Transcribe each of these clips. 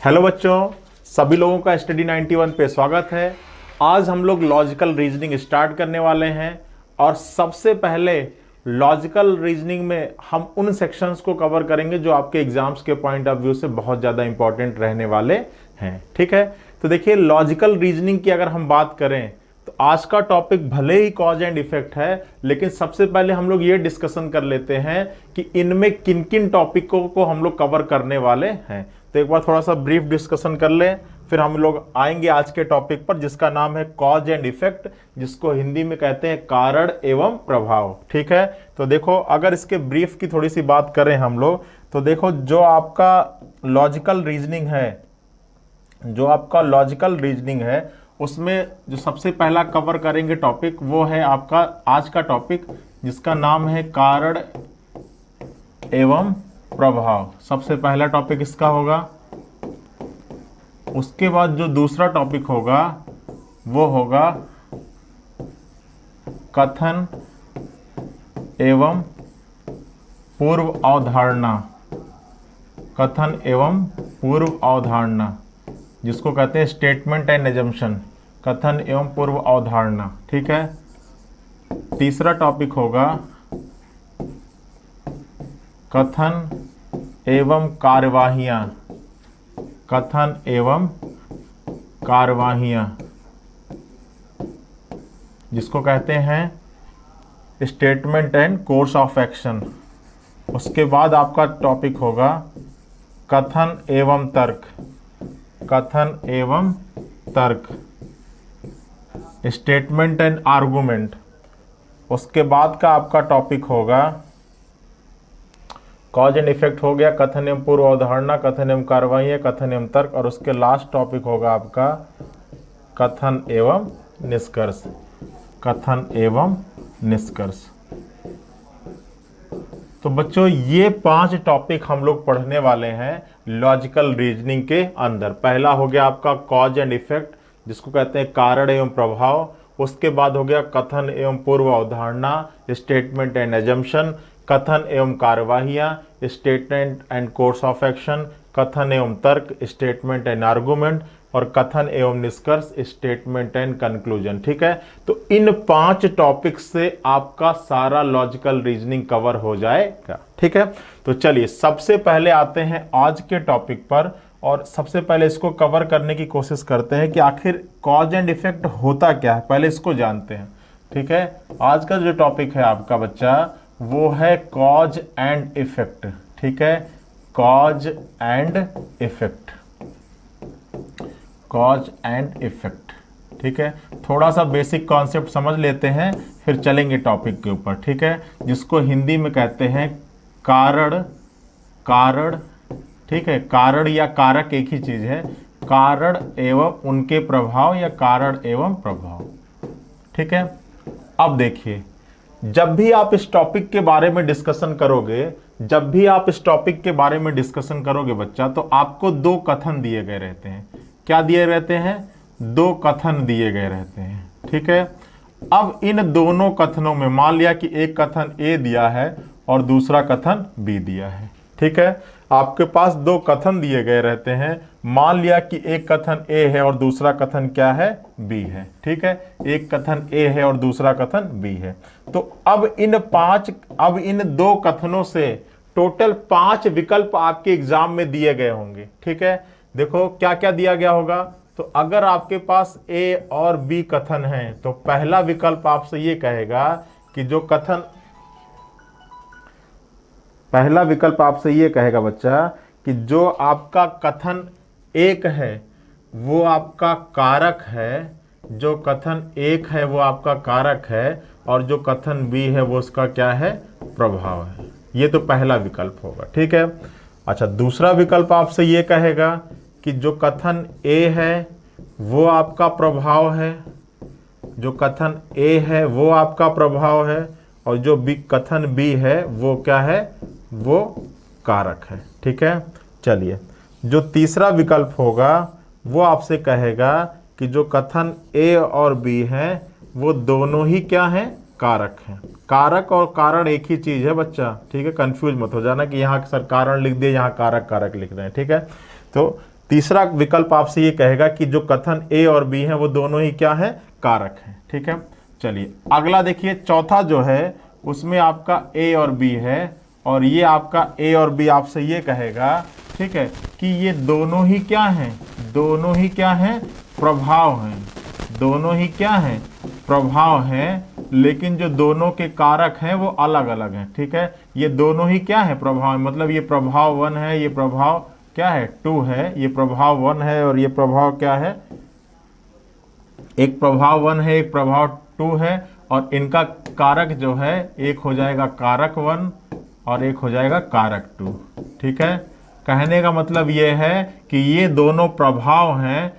Hello बच्चों, सभी लोगों का स्टडी 91 पे स्वागत है। आज हम लोग लॉजिकल रीजनिंग स्टार्ट करने वाले हैं और सबसे पहले लॉजिकल रीजनिंग में हम उन सेक्शंस को कवर करेंगे जो आपके एग्जाम्स के पॉइंट ऑफ व्यू से बहुत ज़्यादा इंपॉर्टेंट रहने वाले हैं। ठीक है, तो देखिए लॉजिकल रीजनिंग की अगर हम बात करें तो आज का टॉपिक भले ही कॉज एंड इफेक्ट है, लेकिन सबसे पहले हम लोग ये डिस्कशन कर लेते हैं कि इनमें किन किन टॉपिकों को हम लोग कवर करने वाले हैं। तो एक बार थोड़ा सा ब्रीफ डिस्कशन कर लें, फिर हम लोग आएंगे आज के टॉपिक पर जिसका नाम है कॉज एंड इफेक्ट, जिसको हिंदी में कहते हैं कारण एवं प्रभाव। ठीक है, तो देखो अगर इसके ब्रीफ की थोड़ी सी बात करें हम लोग, तो देखो जो आपका लॉजिकल रीजनिंग है उसमें जो सबसे पहला कवर करेंगे टॉपिक वो है आपका आज का टॉपिक जिसका नाम है कारण एवं प्रभाव। सबसे पहला टॉपिक इसका होगा। उसके बाद जो दूसरा टॉपिक होगा वो होगा कथन एवं पूर्व अवधारणा। कथन एवं पूर्व अवधारणा जिसको कहते हैं स्टेटमेंट एंड एजम्पशन। कथन एवं पूर्व अवधारणा। ठीक है, तीसरा टॉपिक होगा कथन एवं कार्यवाहियां। कथन एवं कार्यवाहियां जिसको कहते हैं statement and course of action. उसके बाद आपका टॉपिक होगा कथन एवं तर्क। कथन एवं तर्क स्टेटमेंट एंड आर्गुमेंट। उसके बाद का आपका टॉपिक होगा कॉज एंड इफेक्ट हो गया, कथन एवं पूर्व अवधारणा, कथन एवं कार्यवाही, कथन एवं तर्क, और उसके लास्ट टॉपिक होगा आपका कथन एवं निष्कर्ष। कथन एवं निष्कर्ष। तो बच्चों ये 5 टॉपिक हम लोग पढ़ने वाले हैं लॉजिकल रीजनिंग के अंदर। पहला हो गया आपका कॉज एंड इफेक्ट जिसको कहते हैं कारण एवं प्रभाव। उसके बाद हो गया कथन एवं पूर्व अवधारणा, स्टेटमेंट एंड एजम्पशन, कथन एवं कार्यवाहियां, statement and course of action, कथन एवं तर्क, स्टेटमेंट एंड आर्गुमेंट, और कथन एवं निष्कर्ष, स्टेटमेंट एंड कंक्लूजन। ठीक है, तो इन 5 टॉपिक से आपका सारा लॉजिकल रीजनिंग कवर हो जाएगा। ठीक है, तो चलिए सबसे पहले आते हैं आज के टॉपिक पर और सबसे पहले इसको कवर करने की कोशिश करते हैं कि आखिर कॉज एंड इफेक्ट होता क्या है, पहले इसको जानते हैं। ठीक है, आज का जो टॉपिक है आपका बच्चा वो है कॉज एंड इफेक्ट। ठीक है, cause and effect. Cause and effect. ठीक है, थोड़ा सा बेसिक कॉन्सेप्ट समझ लेते हैं फिर चलेंगे टॉपिक के ऊपर। ठीक है, जिसको हिंदी में कहते हैं कारण। ठीक है, कारण या कारक एक ही चीज है। कारण एवं उनके प्रभाव या कारण एवं प्रभाव। ठीक है, अब देखिए जब भी आप इस टॉपिक के बारे में डिस्कशन करोगे बच्चा, तो आपको 2 कथन दिए गए रहते हैं। क्या दिए रहते हैं? 2 कथन दिए गए रहते हैं। ठीक है, अब इन दोनों कथनों में मान लिया कि एक कथन ए दिया है और दूसरा कथन बी दिया है। ठीक है, आपके पास 2 कथन दिए गए रहते हैं। मान लिया कि एक कथन ए है और दूसरा कथन क्या है? बी है। ठीक है, एक कथन ए है और दूसरा कथन बी है। तो अब इन 2 कथनों से टोटल 5 विकल्प आपके एग्जाम में दिए गए होंगे। ठीक है, देखो क्या क्या दिया गया होगा। तो अगर आपके पास ए और बी कथन है तो पहला विकल्प आपसे ये कहेगा कि पहला विकल्प आपसे ये कहेगा बच्चा कि जो आपका कथन एक है वो आपका कारक है, जो कथन एक है वो आपका कारक है, और जो कथन बी है वो उसका क्या है? प्रभाव है। ये तो पहला विकल्प होगा। ठीक है, अच्छा दूसरा विकल्प आपसे ये कहेगा कि जो कथन ए है वो आपका प्रभाव है, जो कथन ए है वो आपका प्रभाव है, और जो कथन बी है वो क्या है? वो कारक है। ठीक है, चलिए जो तीसरा विकल्प होगा वो आपसे कहेगा कि जो कथन ए और बी हैं वो दोनों ही क्या हैं? कारक हैं। कारक और कारण एक ही चीज है बच्चा। ठीक है, कंफ्यूज मत हो जाना कि यहाँ सर कारण लिख दिए, यहाँ कारक लिख रहे हैं। ठीक है, तो तीसरा विकल्प आपसे ये कहेगा कि जो कथन ए और बी हैं वो दोनों ही क्या है, कारक हैं। ठीक है, चलिए अगला देखिए, चौथा जो है उसमें आपका ए और बी है, और ये आपका ए और बी आपसे ये कहेगा, ठीक है, कि ये दोनों ही क्या हैं, दोनों ही क्या हैं, प्रभाव हैं, दोनों ही क्या हैं, प्रभाव हैं, लेकिन जो दोनों के कारक हैं वो अलग अलग हैं। ठीक है, ये दोनों ही क्या है, प्रभाव, मतलब ये प्रभाव 1 है, ये प्रभाव क्या है, 2 है, ये प्रभाव 1 है और ये प्रभाव क्या है, एक प्रभाव 1 है, एक प्रभाव 2 है, और इनका कारक जो है एक हो जाएगा कारक 1 और एक हो जाएगा कारक 2। ठीक है, कहने का मतलब ये है कि ये दोनों प्रभाव हैं,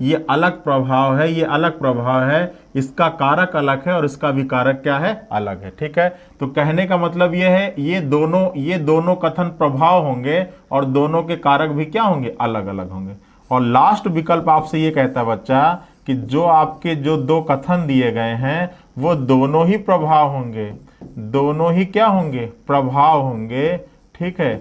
ये अलग प्रभाव है, ये अलग प्रभाव है, इसका कारक अलग है और इसका भी कारक क्या है, अलग है। ठीक है, तो कहने का मतलब ये है ये दोनों कथन प्रभाव होंगे और दोनों के कारक भी क्या होंगे, अलग अलग होंगे। और लास्ट विकल्प आपसे ये कहता है बच्चा कि जो आपके जो दो कथन दिए गए हैं वो दोनों ही प्रभाव होंगे, दोनों ही क्या होंगे, प्रभाव होंगे। ठीक है,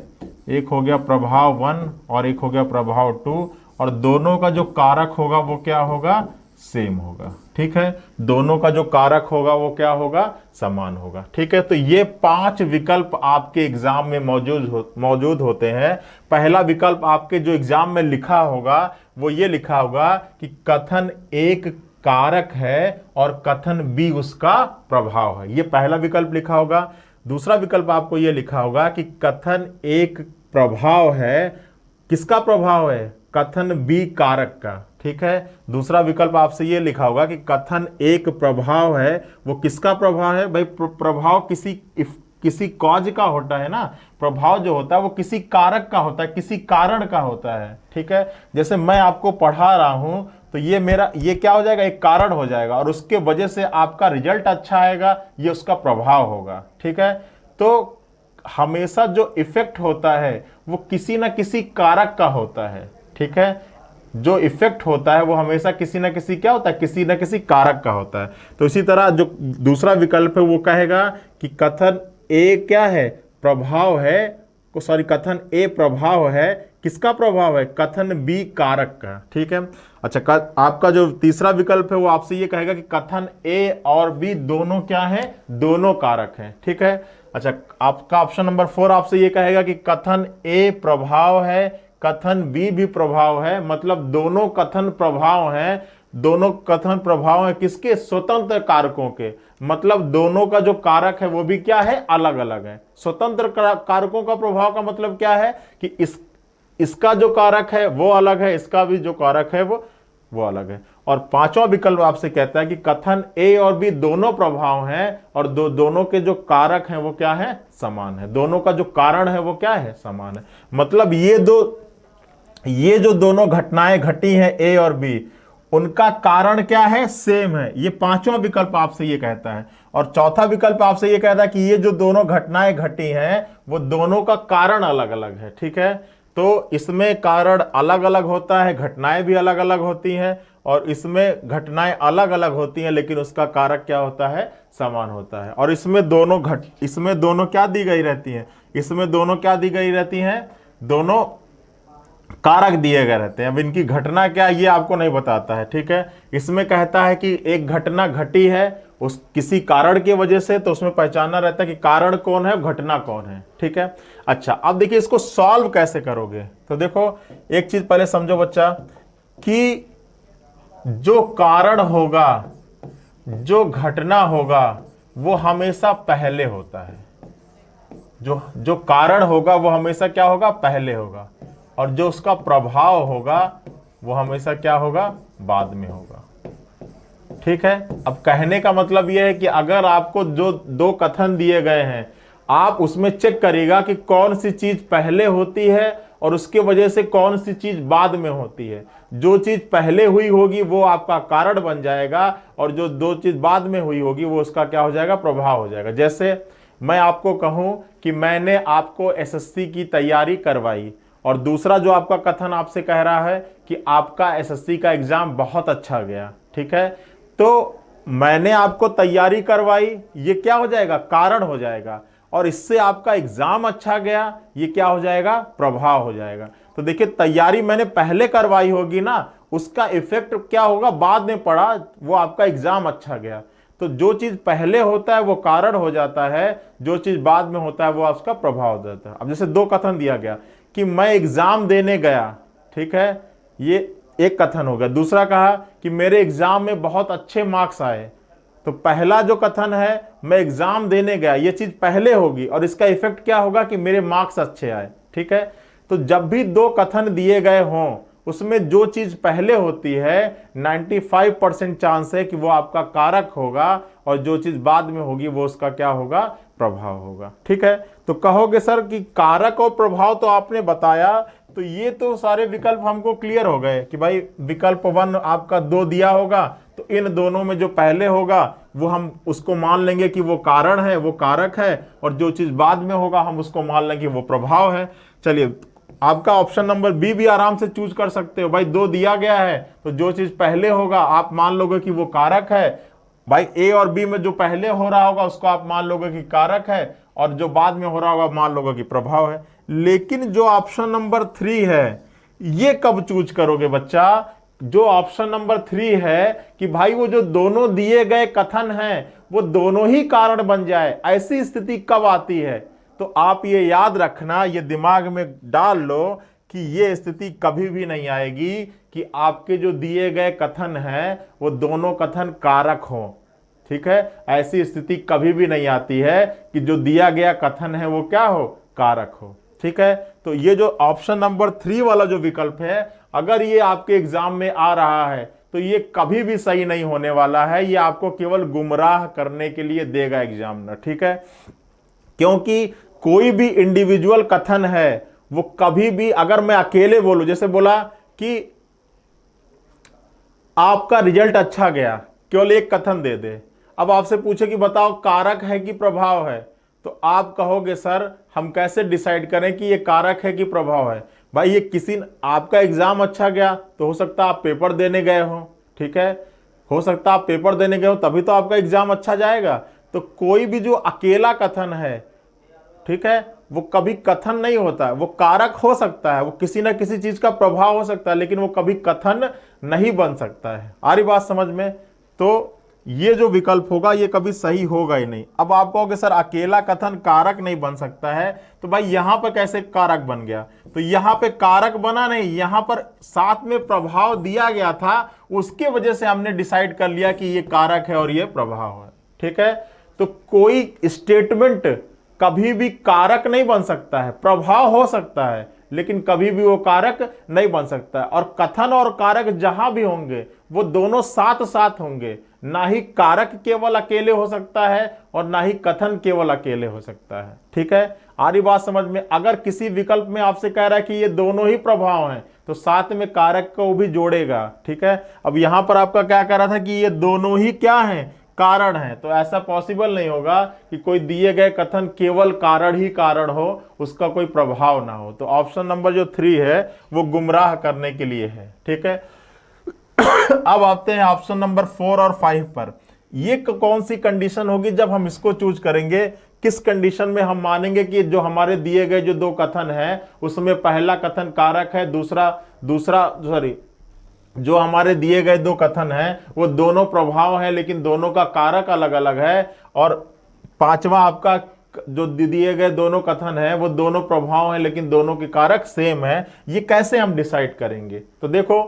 एक हो गया प्रभाव 1 और एक हो गया प्रभाव 2, और दोनों का जो कारक होगा वो क्या होगा, सेम होगा। ठीक है, दोनों का जो कारक होगा वो क्या होगा, समान होगा। ठीक है, तो ये 5 विकल्प आपके एग्जाम में मौजूद होते हैं। पहला विकल्प आपके जो एग्जाम में लिखा होगा वो ये लिखा होगा कि कथन एक कारक है और कथन बी उसका प्रभाव है, ये पहला विकल्प लिखा होगा। दूसरा विकल्प आपको ये लिखा होगा कि कथन एक प्रभाव है, किसका प्रभाव है, कथन बी कारक का। ठीक है, दूसरा विकल्प आपसे ये लिखा होगा कि कथन एक प्रभाव है, वो किसका प्रभाव है, भाई प्रभाव किसी कॉज का होता है ना, प्रभाव जो होता है वो किसी कारक का होता है, किसी कारण का होता है। ठीक है, जैसे मैं आपको पढ़ा रहा हूं तो ये क्या हो जाएगा, एक कारण हो जाएगा, और उसके वजह से आपका रिजल्ट अच्छा आएगा, ये उसका प्रभाव होगा। ठीक है, तो हमेशा जो इफेक्ट होता है वो किसी ना किसी कारक का होता है। ठीक है, जो इफेक्ट होता है वो हमेशा किसी ना किसी क्या होता है, किसी ना किसी कारक का होता है। तो इसी तरह जो दूसरा विकल्प है वो कहेगा कि कथन ए क्या है, प्रभाव है, कथन ए प्रभाव है, किसका प्रभाव है, कथन बी कारक का। ठीक है, अच्छा आपका जो तीसरा विकल्प है वो आपसे ये कहेगा कि कथन ए और बी दोनों क्या है, दोनों कारक हैं। ठीक है, अच्छा आपका ऑप्शन नंबर 4 आपसे ये कहेगा कि कथन ए प्रभाव है, कथन बी भी प्रभाव है, मतलब दोनों कथन प्रभाव हैं, दोनों कथन प्रभाव है किसके, स्वतंत्र कारकों के, मतलब दोनों का जो कारक है वो भी क्या है, अलग अलग है। स्वतंत्र कारकों का प्रभाव का मतलब क्या है कि इसका जो कारक है वो अलग है, इसका भी जो कारक है वो अलग है। और पांचवा विकल्प आपसे कहता है कि कथन ए और बी दोनों प्रभाव हैं और दोनों के जो कारक हैं वो क्या है, समान है, दोनों का जो कारण है वो क्या है, समान है। मतलब ये जो दोनों घटनाएं घटी हैं ए और बी, उनका कारण क्या है, सेम है। ये पांचवा विकल्प आपसे ये कहता है। और चौथा विकल्प आपसे ये कहता है कि ये जो दोनों घटनाएं घटी हैं वो दोनों का कारण अलग अलग है। ठीक है, तो इसमें कारण अलग अलग होता है, घटनाएं भी अलग अलग होती हैं, और इसमें घटनाएं अलग अलग होती हैं लेकिन उसका कारक क्या होता है, समान होता है। और इसमें दोनों क्या दी गई रहती हैं, इसमें दोनों क्या दी गई रहती हैं, दोनों कारक दिए गए रहते हैं। अब इनकी घटना क्या ये आपको नहीं बताता है। ठीक है, इसमें कहता है कि एक घटना घटी है उस किसी कारण की वजह से, तो उसमें पहचानना रहता है कि कारण कौन है, घटना कौन है। ठीक है, अच्छा अब देखिए इसको सॉल्व कैसे करोगे। तो देखो एक चीज पहले समझो बच्चा कि जो कारण होगा, जो घटना होगा वो हमेशा पहले होता है, जो कारण होगा वो हमेशा क्या होगा, पहले होगा, और जो उसका प्रभाव होगा वो हमेशा क्या होगा, बाद में होगा। ठीक है, अब कहने का मतलब यह है कि अगर आपको जो दो कथन दिए गए हैं आप उसमें चेक करिएगा कि कौन सी चीज पहले होती है और उसके वजह से कौन सी चीज बाद में होती है। जो चीज पहले हुई होगी वो आपका कारण बन जाएगा, और जो दो चीज बाद में हुई होगी वो उसका क्या हो जाएगा, प्रभाव हो जाएगा। जैसे मैं आपको कहूं कि मैंने आपको एसएससी की तैयारी करवाई, और दूसरा जो आपका कथन आपसे कह रहा है कि आपका एसएससी का एग्जाम बहुत अच्छा गया। ठीक है, तो मैंने आपको तैयारी करवाई, ये क्या हो जाएगा, कारण हो जाएगा, और इससे आपका एग्जाम अच्छा गया, ये क्या हो जाएगा, प्रभाव हो जाएगा। तो देखिए तैयारी मैंने पहले करवाई होगी ना, उसका इफेक्ट क्या होगा बाद में पड़ा, वो आपका एग्जाम अच्छा गया। तो जो चीज पहले होता है वो कारण हो जाता है, जो चीज बाद में होता है वो उसका प्रभाव देता है। अब जैसे दो कथन दिया गया कि मैं एग्जाम देने गया, ठीक है, ये एक कथन हो गया। दूसरा कहा कि मेरे एग्जाम में बहुत अच्छे मार्क्स आए। तो पहला जो कथन है मैं एग्जाम देने गया, ये चीज पहले होगी और इसका इफेक्ट क्या होगा कि मेरे मार्क्स अच्छे आए, ठीक है। तो जब भी दो कथन दिए गए हों उसमें जो चीज पहले होती है 95% चांस है कि वो आपका कारक होगा और जो चीज बाद में होगी वो उसका क्या होगा, प्रभाव होगा, ठीक है। तो कहोगे सर कि कारक और प्रभाव तो आपने बताया, तो ये तो सारे विकल्प हमको क्लियर हो गए कि भाई विकल्प 1 आपका 2 दिया होगा, तो इन दोनों में जो पहले होगा वो हम उसको मान लेंगे कि वो कारण है, वो कारक है, और जो चीज बाद में होगा हम उसको मान लेंगे कि वो प्रभाव है। चलिए आपका ऑप्शन नंबर बी भी आराम से चूज कर सकते हो भाई, 2 दिया गया है तो जो चीज पहले होगा आप मान लोगे कि वो कारक है। भाई ए और बी में जो पहले हो रहा होगा उसको आप मान लोगे कि कारक है, और जो बाद में हो रहा होगा मान लोगे कि प्रभाव है। लेकिन जो ऑप्शन नंबर 3 है ये कब चूज करोगे बच्चा? जो ऑप्शन नंबर 3 है कि भाई वो जो दोनों दिए गए कथन हैं वो दोनों ही कारण बन जाए, ऐसी स्थिति कब आती है? तो आप ये याद रखना, ये दिमाग में डाल लो कि ये स्थिति कभी भी नहीं आएगी कि आपके जो दिए गए कथन हैं वो दोनों कथन कारक हों, ठीक है। ऐसी स्थिति कभी भी नहीं आती है कि जो दिया गया कथन है वो क्या हो, कारक हो, ठीक है। तो ये जो ऑप्शन नंबर 3 वाला जो विकल्प है, अगर ये आपके एग्जाम में आ रहा है तो ये कभी भी सही नहीं होने वाला है, ये आपको केवल गुमराह करने के लिए देगा एग्जामिनर, ठीक है। क्योंकि कोई भी इंडिविजुअल कथन है वो कभी भी, अगर मैं अकेले बोलूं, जैसे बोला कि आपका रिजल्ट अच्छा गया, केवल एक कथन दे दे, अब आपसे पूछे कि बताओ कारक है कि प्रभाव है, तो आप कहोगे सर हम कैसे डिसाइड करें कि ये कारक है कि प्रभाव है? भाई ये किसी, आपका एग्जाम अच्छा गया तो हो सकता है आप पेपर देने गए हो, ठीक है, हो सकता है आप पेपर देने गए हो तभी तो आपका एग्जाम अच्छा जाएगा। तो कोई भी जो अकेला कथन है, ठीक है, वो कभी कथन नहीं होता है, वो कारक हो सकता है, वो किसी ना किसी चीज का प्रभाव हो सकता है, लेकिन वो कभी कथन नहीं बन सकता है। आ रही बात समझ में? तो ये जो विकल्प होगा ये कभी सही होगा ही नहीं। अब आप कहोगे सर अकेला कथन कारक नहीं बन सकता है, तो भाई यहां पर कैसे कारक बन गया? तो यहां पे कारक बना नहीं, यहां पर साथ में प्रभाव दिया गया था, उसके वजह से हमने डिसाइड कर लिया कि ये कारक है और ये प्रभाव है, ठीक है। तो कोई स्टेटमेंट कभी भी कारक नहीं बन सकता है, प्रभाव हो सकता है लेकिन कभी भी वो कारक नहीं बन सकता है। और कथन और कारक जहां भी होंगे वो दोनों साथ साथ होंगे, ना ही कारक केवल अकेले हो सकता है और ना ही कथन केवल अकेले हो सकता है, ठीक है। आ रही बात समझ में? अगर किसी विकल्प में आपसे कह रहा है कि ये दोनों ही प्रभाव हैं तो साथ में कारक को भी जोड़ेगा, ठीक है। अब यहां पर आपका क्या कह रहा था कि ये दोनों ही क्या हैं, कारण है, तो ऐसा पॉसिबल नहीं होगा कि कोई दिए गए कथन केवल कारण ही कारण हो, उसका कोई प्रभाव ना हो। तो ऑप्शन नंबर जो 3 है वो गुमराह करने के लिए है, ठीक है। अब आते हैं ऑप्शन नंबर 4 और 5 पर। ये कौन सी कंडीशन होगी जब हम इसको चूज करेंगे? किस कंडीशन में हम मानेंगे कि जो हमारे दिए गए जो दो कथन है उसमें पहला कथन कारक है, जो हमारे दिए गए दो कथन हैं वो दोनों प्रभाव हैं लेकिन दोनों का कारक अलग अलग है, और पांचवा आपका जो दिए गए दोनों कथन हैं वो दोनों प्रभाव हैं लेकिन दोनों के कारक सेम है। ये कैसे हम डिसाइड करेंगे? तो देखो,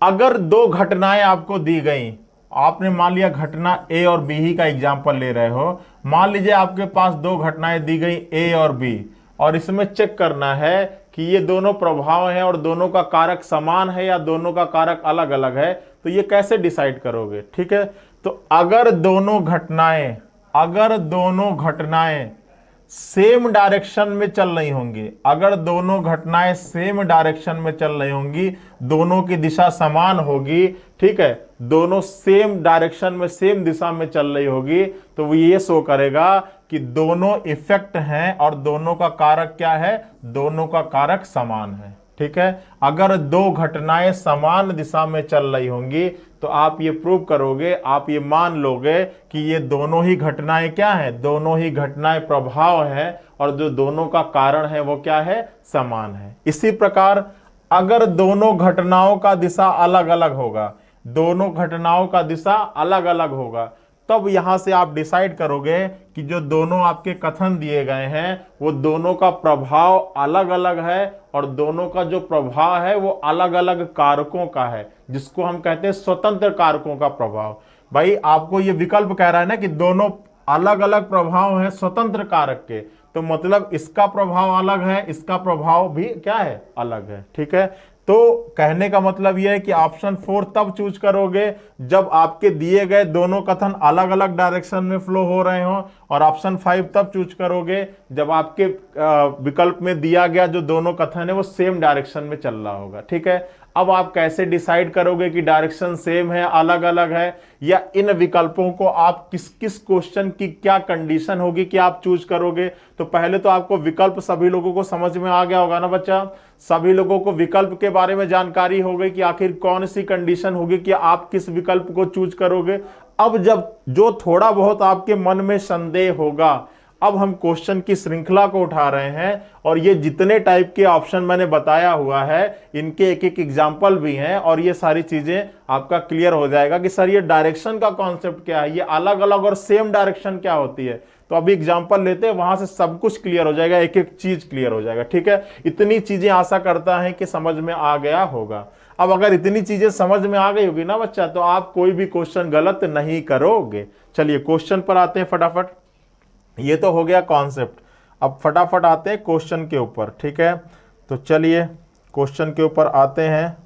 अगर दो घटनाएं आपको दी गई, आपने मान लिया घटना ए और बी ही का एग्जाम्पल ले रहे हो, मान लीजिए आपके पास दो घटनाएं दी गई ए और बी, और इसमें चेक करना है कि ये दोनों प्रभाव हैं और दोनों का कारक समान है या दोनों का कारक अलग अलग है, तो ये कैसे डिसाइड करोगे? ठीक है, तो अगर दोनों घटनाएं सेम डायरेक्शन में चल रही होंगी, अगर दोनों घटनाएं सेम डायरेक्शन में चल रही होंगी, दोनों की दिशा समान होगी, ठीक है, दोनों सेम डायरेक्शन में सेम दिशा में चल रही होगी, तो वो ये शो करेगा कि दोनों इफेक्ट हैं और दोनों का कारक क्या है, दोनों का कारक समान है। ठीक है। अगर दो घटनाएं समान दिशा में चल रही होंगी तो आप ये प्रूव करोगे, आप ये मान लोगे कि ये दोनों ही घटनाएं क्या हैं, दोनों ही घटनाएं प्रभाव है और जो दोनों का कारण है वो क्या है, समान है। इसी प्रकार अगर दोनों घटनाओं का दिशा अलग अलग होगा, दोनों घटनाओं का दिशा अलग अलग होगा, तब यहां से आप डिसाइड करोगे कि जो दोनों आपके कथन दिए गए हैं वो दोनों का प्रभाव अलग अलग है और दोनों का जो प्रभाव है वो अलग अलग कारकों का है, जिसको हम कहते हैं स्वतंत्र कारकों का प्रभाव। भाई आपको ये विकल्प कह रहा है ना कि दोनों अलग अलग प्रभाव हैं स्वतंत्र कारक के, तो मतलब इसका प्रभाव अलग है, इसका प्रभाव भी क्या है, अलग है। ठीक है, तो कहने का मतलब यह है कि ऑप्शन 4 तब चूज करोगे जब आपके दिए गए दोनों कथन अलग अलग डायरेक्शन में फ्लो हो रहे हो, और ऑप्शन 5 तब चूज करोगे जब आपके विकल्प में दिया गया जो दोनों कथन है वो सेम डायरेक्शन में चल रहा होगा। ठीक है, अब आप कैसे डिसाइड करोगे कि डायरेक्शन सेम है अलग अलग है, या इन विकल्पों को आप किस किस क्वेश्चन की क्या कंडीशन होगी कि आप चूज करोगे। तो पहले तो आपको विकल्प सभी लोगों को समझ में आ गया होगा ना बच्चा, सभी लोगों को विकल्प के बारे में जानकारी हो गई कि आखिर कौन सी कंडीशन होगी कि आप किस विकल्प को चूज करोगे। अब जब जो थोड़ा बहुत आपके मन में संदेह होगा, अब हम क्वेश्चन की श्रृंखला को उठा रहे हैं और ये जितने टाइप के ऑप्शन मैंने बताया हुआ है इनके एक एक एग्जाम्पल भी हैं, और ये सारी चीजें आपका क्लियर हो जाएगा कि सर ये डायरेक्शन का कॉन्सेप्ट क्या है, ये अलग अलग और सेम डायरेक्शन क्या होती है। तो अभी एग्जाम्पल लेते हैं, वहां से सब कुछ क्लियर हो जाएगा, एक एक चीज क्लियर हो जाएगा। ठीक है, इतनी चीजें आशा करता है कि समझ में आ गया होगा। अब अगर इतनी चीजें समझ में आ गई होगी ना बच्चा, तो आप कोई भी क्वेश्चन गलत नहीं करोगे। चलिए क्वेश्चन पर आते हैं फटाफट। ये तो हो गया कॉन्सेप्ट, अब फटाफट आते हैं क्वेश्चन के ऊपर। ठीक है, तो चलिए क्वेश्चन के ऊपर आते हैं।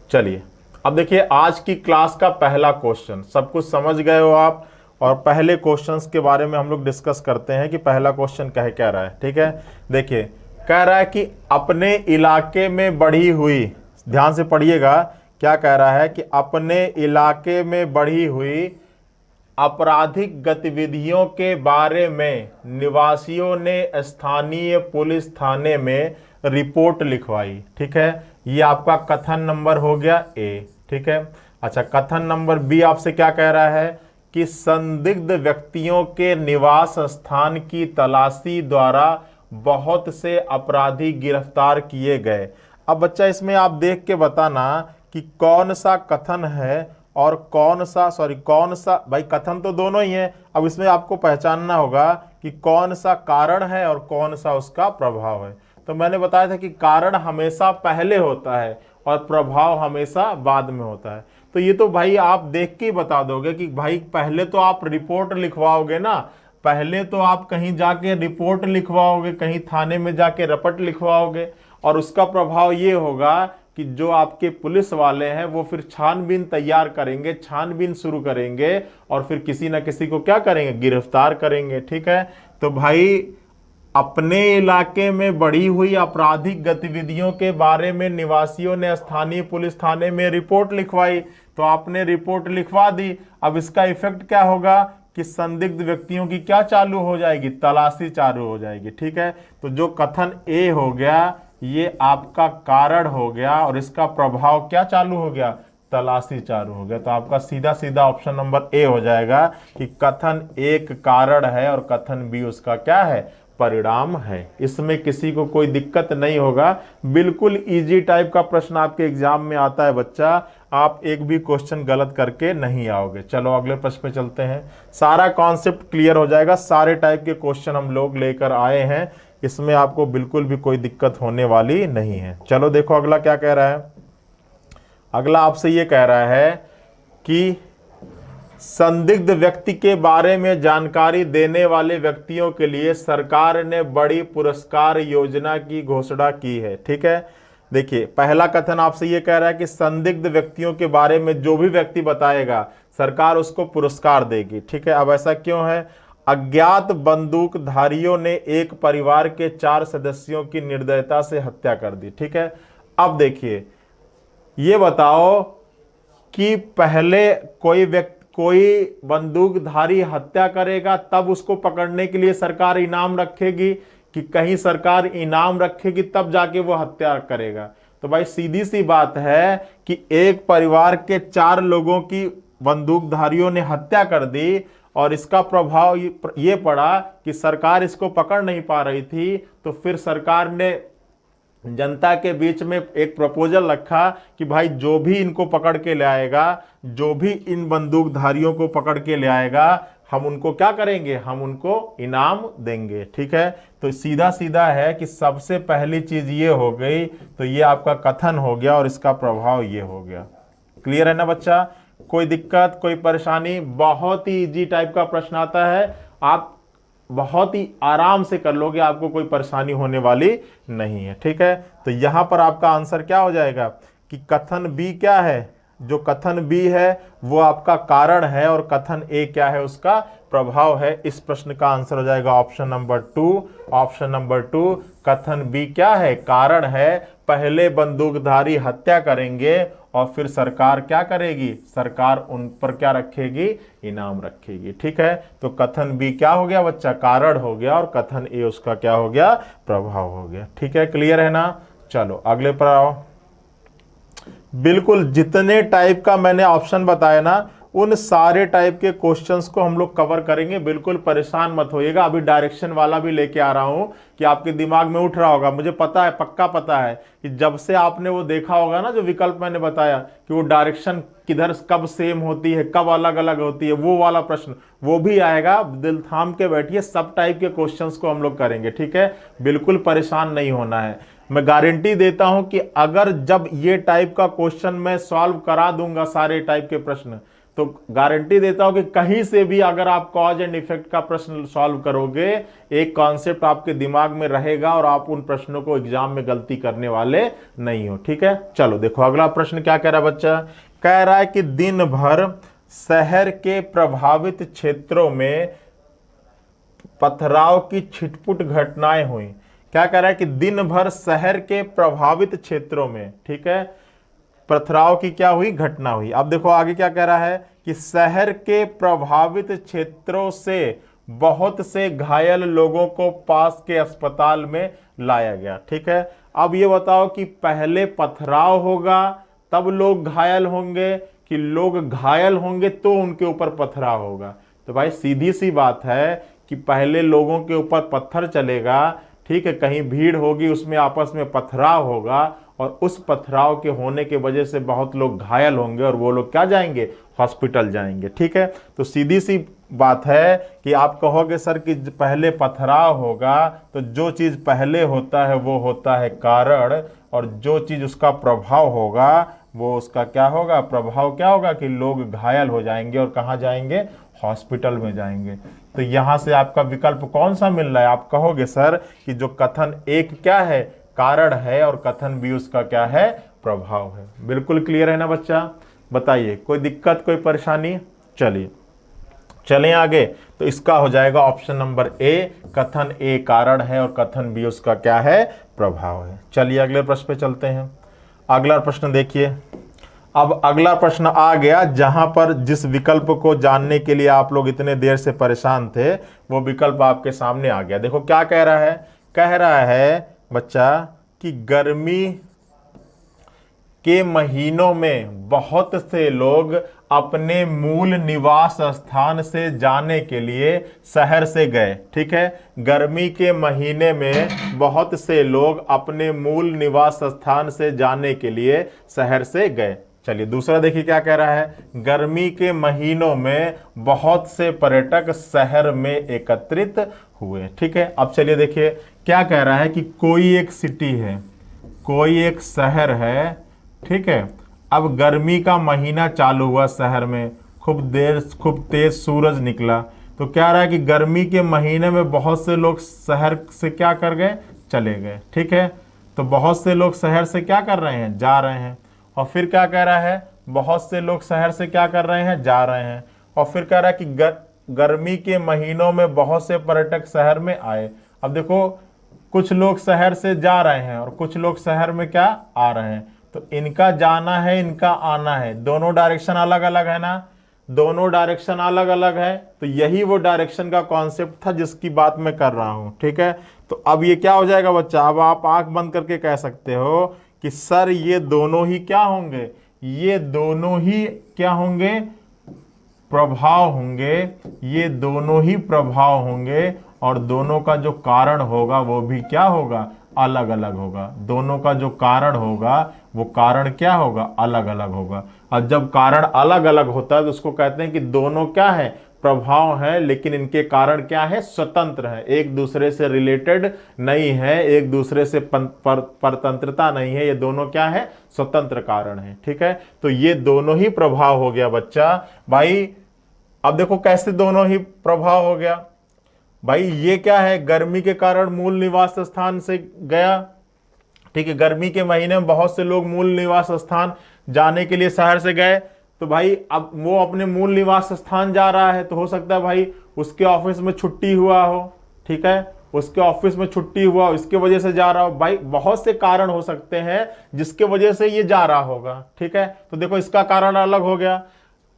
चलिए अब देखिए आज की क्लास का पहला क्वेश्चन, सब कुछ समझ गए हो आप, और पहले क्वेश्चंस के बारे में हम लोग डिस्कस करते हैं कि पहला क्वेश्चन कह क्या रहा है। ठीक है, देखिए कह रहा है कि अपने इलाके में बढ़ी हुई, ध्यान से पढ़िएगा क्या कह रहा है, कि अपने इलाके में बढ़ी हुई आपराधिक गतिविधियों के बारे में निवासियों ने स्थानीय पुलिस थाने में रिपोर्ट लिखवाई। ठीक है, ये आपका कथन नंबर हो गया ए। ठीक है, अच्छा कथन नंबर बी आपसे क्या कह रहा है कि संदिग्ध व्यक्तियों के निवास स्थान की तलाशी द्वारा बहुत से अपराधी गिरफ्तार किए गए। अब बच्चा इसमें आप देख के बताना कि कौन सा कथन है और कौन सा, भाई कथन तो दोनों ही है, अब इसमें आपको पहचानना होगा कि कौन सा कारण है और कौन सा उसका प्रभाव है। तो मैंने बताया था कि कारण हमेशा पहले होता है और प्रभाव हमेशा बाद में होता है। तो ये तो भाई आप देख के ही बता दोगे कि भाई पहले तो आप रिपोर्ट लिखवाओगे ना, पहले तो आप कहीं जाके रिपोर्ट लिखवाओगे, कहीं थाने में जाके रपट लिखवाओगे, और उसका प्रभाव ये होगा कि जो आपके पुलिस वाले हैं वो फिर छानबीन तैयार करेंगे, छानबीन शुरू करेंगे और फिर किसी ना किसी को क्या करेंगे, गिरफ्तार करेंगे। ठीक है, तो भाई अपने इलाके में बढ़ी हुई आपराधिक गतिविधियों के बारे में निवासियों ने स्थानीय पुलिस थाने में रिपोर्ट लिखवाई, तो आपने रिपोर्ट लिखवा दी। अब इसका इफेक्ट क्या होगा कि संदिग्ध व्यक्तियों की क्या चालू हो जाएगी, तलाशी चालू हो जाएगी। ठीक है, तो जो कथन ए हो गया ये आपका कारण हो गया और इसका प्रभाव क्या चालू हो गया, तलाशी चालू हो गया। तो आपका सीधा सीधा ऑप्शन नंबर ए हो जाएगा कि कथन एक कारण है और कथन बी उसका क्या है, परिणाम है। इसमें किसी को कोई दिक्कत नहीं होगा, बिल्कुल इजी टाइप का प्रश्न आपके एग्जाम में आता है बच्चा, आप एक भी क्वेश्चन गलत करके नहीं आओगे। चलो अगले प्रश्न पे चलते हैं, सारा कॉन्सेप्ट क्लियर हो जाएगा, सारे टाइप के क्वेश्चन हम लोग लेकर आए हैं, इसमें आपको बिल्कुल भी कोई दिक्कत होने वाली नहीं है। चलो देखो अगला क्या कह रहा है, अगला आपसे ये कह रहा है कि संदिग्ध व्यक्ति के बारे में जानकारी देने वाले व्यक्तियों के लिए सरकार ने बड़ी पुरस्कार योजना की घोषणा की है। ठीक है, देखिए पहला कथन आपसे ये कह रहा है कि संदिग्ध व्यक्तियों के बारे में जो भी व्यक्ति बताएगा सरकार उसको पुरस्कार देगी। ठीक है, अब ऐसा क्यों है, अज्ञात बंदूकधारियों ने एक परिवार के 4 सदस्यों की निर्दयता से हत्या कर दी। ठीक है, अब देखिए ये बताओ कि पहले कोई बंदूकधारी हत्या करेगा तब उसको पकड़ने के लिए सरकार इनाम रखेगी, कि कहीं सरकार इनाम रखेगी तब जाके वो हत्या करेगा। तो भाई सीधी सी बात है कि एक परिवार के 4 लोगों की बंदूकधारियों ने हत्या कर दी और इसका प्रभाव ये पड़ा कि सरकार इसको पकड़ नहीं पा रही थी। तो फिर सरकार ने जनता के बीच में एक प्रपोजल रखा कि भाई जो भी इनको पकड़ के ले आएगा, जो भी इन बंदूकधारियों को पकड़ के ले आएगा, हम उनको क्या करेंगे, हम उनको इनाम देंगे। ठीक है, तो सीधा सीधा है कि सबसे पहली चीज ये हो गई, तो ये आपका कथन हो गया और इसका प्रभाव ये हो गया। क्लियर है ना बच्चा? कोई दिक्कत, कोई परेशानी? बहुत ही इजी टाइप का प्रश्न आता है, आप बहुत ही आराम से कर लोगे, आपको कोई परेशानी होने वाली नहीं है। ठीक है, तो यहां पर आपका आंसर क्या हो जाएगा कि कथन बी क्या है, जो कथन बी है वो आपका कारण है और कथन ए क्या है, उसका प्रभाव है। इस प्रश्न का आंसर हो जाएगा ऑप्शन नंबर 2। ऑप्शन नंबर 2 कथन बी क्या है, कारण है। पहले बंदूकधारी हत्या करेंगे और फिर सरकार क्या करेगी, सरकार उन पर क्या रखेगी, इनाम रखेगी। ठीक है, तो कथन बी क्या हो गया बच्चा, कारण हो गया, और कथन ए उसका क्या हो गया, प्रभाव हो गया। ठीक है, क्लियर है ना? चलो अगले पर आओ। बिल्कुल जितने टाइप का मैंने ऑप्शन बताया ना, उन सारे टाइप के क्वेश्चंस को हम लोग कवर करेंगे। बिल्कुल परेशान मत होइएगा। अभी डायरेक्शन वाला भी लेके आ रहा हूं कि आपके दिमाग में उठ रहा होगा, मुझे पता है, पक्का पता है कि जब से आपने वो देखा होगा ना, जो विकल्प मैंने बताया कि वो डायरेक्शन किधर कब सेम होती है, कब अलग अलग होती है, वो वाला प्रश्न वो भी आएगा। दिल थाम के बैठिए, सब टाइप के क्वेश्चंस को हम लोग करेंगे। ठीक है, बिल्कुल परेशान नहीं होना है। मैं गारंटी देता हूं कि अगर जब ये टाइप का क्वेश्चन मैं सॉल्व करा दूंगा, सारे टाइप के प्रश्न, तो गारंटी देता हूं कि कहीं से भी अगर आप कॉज एंड इफेक्ट का प्रश्न सॉल्व करोगे, एक कॉन्सेप्ट आपके दिमाग में रहेगा और आप उन प्रश्नों को एग्जाम में गलती करने वाले नहीं हो। ठीक है, चलो देखो अगला प्रश्न क्या कह रहा है बच्चा। कह रहा है कि दिन भर शहर के प्रभावित क्षेत्रों में पथराव की छिटपुट घटनाएं हुई। क्या कह रहा है कि दिन भर शहर के प्रभावित क्षेत्रों में, ठीक है, पथराव की क्या हुई, घटना हुई। अब देखो आगे क्या कह रहा है कि शहर के प्रभावित क्षेत्रों से बहुत से घायल लोगों को पास के अस्पताल में लाया गया। ठीक है, अब ये बताओ कि पहले पथराव होगा तब लोग घायल होंगे, कि लोग घायल होंगे तो उनके ऊपर पथराव होगा? तो भाई सीधी सी बात है कि पहले लोगों के ऊपर पत्थर चलेगा, ठीक है, कहीं भीड़ होगी, उसमें आपस में पथराव होगा और उस पथराव के होने के वजह से बहुत लोग घायल होंगे और वो लोग क्या जाएंगे, हॉस्पिटल जाएंगे। ठीक है, तो सीधी सी बात है कि आप कहोगे सर कि पहले पथराव होगा, तो जो चीज पहले होता है वो होता है कारण, और जो चीज उसका प्रभाव होगा वो उसका क्या होगा, प्रभाव क्या होगा, कि लोग घायल हो जाएंगे और कहाँ जाएंगे, हॉस्पिटल में जाएंगे। तो यहां से आपका विकल्प कौन सा मिल रहा है? आप कहोगे सर कि जो कथन एक क्या है, कारण है, और कथन बी उसका क्या है, प्रभाव है। बिल्कुल क्लियर है ना बच्चा? बताइए कोई दिक्कत, कोई परेशानी? चलिए चलें आगे। तो इसका हो जाएगा ऑप्शन नंबर ए, कथन ए कारण है और कथन बी उसका क्या है, प्रभाव है। चलिए अगले प्रश्न पे चलते हैं। अगला प्रश्न देखिए। अब अगला प्रश्न आ गया जहां पर जिस विकल्प को जानने के लिए आप लोग इतने देर से परेशान थे, वो विकल्प आपके सामने आ गया। देखो क्या कह रहा है, कह रहा है बच्चा कि गर्मी के महीनों में बहुत से लोग अपने मूल निवास स्थान से जाने के लिए शहर से गए। ठीक है, गर्मी के महीने में बहुत से लोग अपने मूल निवास स्थान से जाने के लिए शहर से गए। चलिए दूसरा देखिए क्या कह रहा है, गर्मी के महीनों में बहुत से पर्यटक शहर में एकत्रित हुए। ठीक है, अब चलिए देखिए क्या कह रहा है कि कोई एक सिटी है, कोई एक शहर है, ठीक है, अब गर्मी का महीना चालू हुआ, शहर में खूब तेज सूरज निकला, तो क्या रहा है कि गर्मी के महीने में बहुत से लोग शहर से क्या कर गए, चले गए। ठीक है, तो बहुत से लोग शहर से क्या कर रहे हैं, जा रहे हैं। और फिर क्या कह रहा है, बहुत से लोग शहर से क्या कर रहे हैं, जा रहे हैं। और फिर कह रहा है कि गर्मी के महीनों में बहुत से पर्यटक शहर में आए। अब देखो कुछ लोग शहर से जा रहे हैं और कुछ लोग शहर में क्या आ रहे हैं, तो इनका जाना है, इनका आना है, दोनों डायरेक्शन अलग अलग है ना। दोनों डायरेक्शन अलग अलग है, तो यही वो डायरेक्शन का कॉन्सेप्ट था जिसकी बात मैं कर रहा हूं। ठीक है, तो अब ये क्या हो जाएगा बच्चा, अब आप आंख बंद करके कह सकते हो कि सर ये दोनों ही क्या होंगे, ये दोनों ही क्या होंगे, प्रभाव होंगे, ये दोनों ही प्रभाव होंगे, और दोनों का जो कारण होगा वो भी क्या होगा, अलग अलग होगा। दोनों का जो कारण होगा वो कारण क्या होगा, अलग अलग होगा। और जब कारण अलग अलग होता है तो उसको कहते हैं कि दोनों क्या है, प्रभाव है, लेकिन इनके कारण क्या है, स्वतंत्र है, एक दूसरे से रिलेटेड नहीं है, एक दूसरे से परतंत्रता नहीं है, ये दोनों क्या है, स्वतंत्र कारण है। ठीक है, तो ये दोनों ही प्रभाव हो गया बच्चा भाई। अब देखो कैसे दोनों ही प्रभाव हो गया भाई, ये क्या है, गर्मी के कारण मूल निवास स्थान से गया। ठीक है, गर्मी के महीने में बहुत से लोग मूल निवास स्थान जाने के लिए शहर से गए, तो भाई अब वो अपने मूल निवास स्थान जा रहा है, तो हो सकता है भाई उसके ऑफिस में छुट्टी हुआ हो। ठीक है, उसके ऑफिस में छुट्टी हुआ, इसके वजह से जा रहा हो। भाई बहुत से कारण हो सकते हैं जिसके वजह से ये जा रहा होगा। ठीक है, तो देखो इसका कारण अलग हो गया।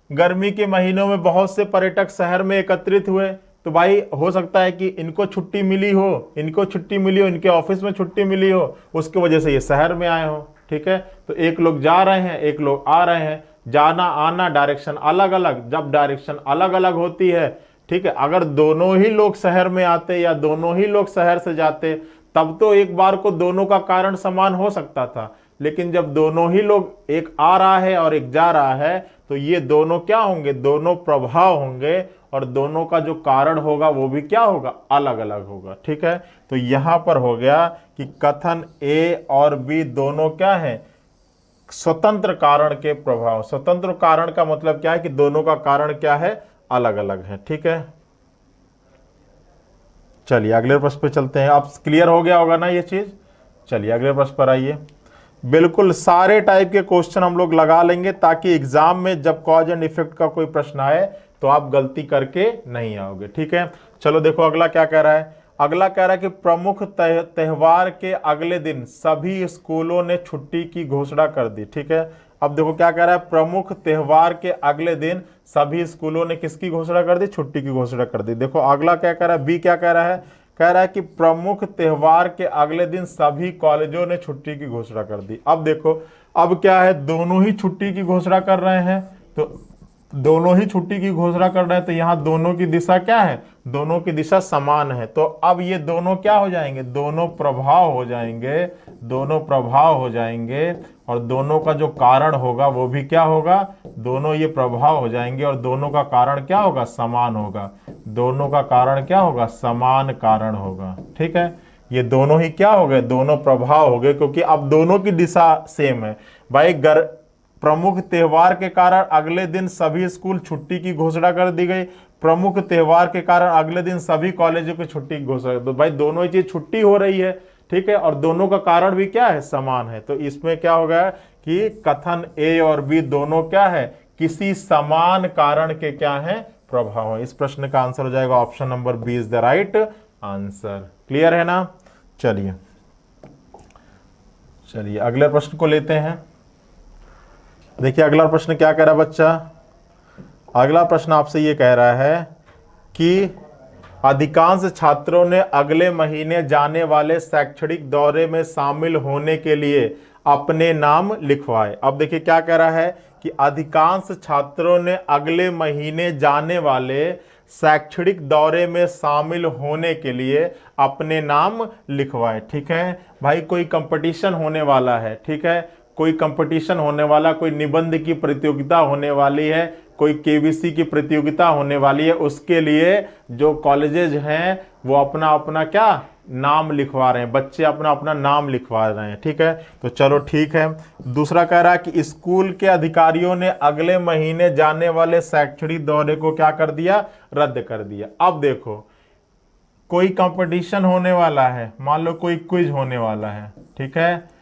गर्मी के महीनों में बहुत से पर्यटक शहर में एकत्रित हुए, तो भाई हो सकता है कि इनको छुट्टी मिली हो, इनके ऑफिस में छुट्टी मिली हो, उसकी वजह से ये शहर में आए हो। ठीक है, तो एक लोग जा रहे हैं, एक लोग आ रहे हैं, जाना आना डायरेक्शन अलग अलग। जब डायरेक्शन अलग अलग होती है, ठीक है, अगर दोनों ही लोग शहर में आते या दोनों ही लोग शहर से जाते, तब तो एक बार को दोनों का कारण समान हो सकता था। लेकिन जब दोनों ही लोग, एक आ रहा है और एक जा रहा है, तो ये दोनों क्या होंगे, दोनों प्रभाव होंगे, और दोनों का जो कारण होगा वो भी क्या होगा, अलग अलग होगा। ठीक है, तो यहां पर हो गया कि कथन ए और बी दोनों क्या है, स्वतंत्र कारण के प्रभाव। स्वतंत्र कारण का मतलब क्या है कि दोनों का कारण क्या है, अलग अलग है। ठीक है, चलिए अगले प्रश्न पे चलते हैं। अब क्लियर हो गया होगा ना ये चीज। चलिए अगले प्रश्न पर आइए। बिल्कुल सारे टाइप के क्वेश्चन हम लोग लगा लेंगे ताकि एग्जाम में जब कॉज एंड इफेक्ट का कोई प्रश्न आए तो आप गलती करके नहीं आओगे। ठीक है, चलो देखो अगला क्या कह रहा है। अगला कह रहा है कि प्रमुख त्योहार के अगले दिन सभी स्कूलों ने छुट्टी की घोषणा कर दी। ठीक है, अब देखो क्या कह रहा है, प्रमुख त्योहार के अगले दिन सभी स्कूलों ने किसकी घोषणा कर दी, छुट्टी की घोषणा कर दी। देखो अगला क्या कह रहा है, बी क्या कह रहा है, कह रहा है कि प्रमुख त्योहार के अगले दिन सभी कॉलेजों ने छुट्टी की घोषणा कर दी। अब देखो अब क्या है, दोनों ही छुट्टी की घोषणा कर रहे हैं, तो दोनों ही छुट्टी की घोषणा कर रहे हैं, तो यहां दोनों की दिशा क्या है, दोनों की दिशा समान है। तो अब ये दोनों क्या हो जाएंगे, दोनों प्रभाव हो जाएंगे, दोनों प्रभाव हो जाएंगे, और दोनों का जो कारण होगा वो भी क्या होगा, दोनों ये प्रभाव हो जाएंगे, और दोनों का कारण क्या होगा, समान होगा। दोनों का कारण क्या होगा, समान कारण होगा। ठीक है, ये दोनों ही क्या हो गए, दोनों प्रभाव हो गए, क्योंकि अब दोनों की दिशा सेम है। भाई प्रमुख त्योहार के कारण अगले दिन सभी स्कूल छुट्टी की घोषणा कर दी गई, प्रमुख त्योहार के कारण अगले दिन सभी कॉलेजों की छुट्टी की घोषणा, तो भाई दोनों ही चीज छुट्टी हो रही है। ठीक है, और दोनों का कारण भी क्या है, समान है। तो इसमें क्या हो गया कि कथन ए और बी दोनों क्या है, किसी समान कारण के क्या है, प्रभाव है। इस प्रश्न का आंसर हो जाएगा option number B is the right answer. Clear है ना। चलिए चलिए अगले प्रश्न को लेते हैं। देखिए अगला प्रश्न क्या कह रहा है बच्चा, अगला प्रश्न आपसे ये कह रहा है कि अधिकांश छात्रों ने अगले महीने जाने वाले शैक्षणिक दौरे में शामिल होने के लिए अपने नाम लिखवाए। अब देखिए क्या कह रहा है कि अधिकांश छात्रों ने अगले महीने जाने वाले शैक्षणिक दौरे में शामिल होने के लिए अपने नाम लिखवाए। ठीक है भाई, कोई कंपटीशन होने वाला है। ठीक है, कोई कंपटीशन होने वाला, कोई निबंध की प्रतियोगिता होने वाली है, कोई केबीसी की प्रतियोगिता होने वाली है, उसके लिए जो कॉलेजेज हैं वो अपना अपना क्या नाम लिखवा रहे हैं, बच्चे अपना अपना नाम लिखवा रहे हैं। ठीक है, तो चलो ठीक है। दूसरा कह रहा है कि स्कूल के अधिकारियों ने अगले महीने जाने वाले शैक्षणिक दौरे को क्या कर दिया, रद्द कर दिया। अब देखो कोई कंपटीशन होने वाला है, मान लो कोई क्विज होने वाला है। ठीक है,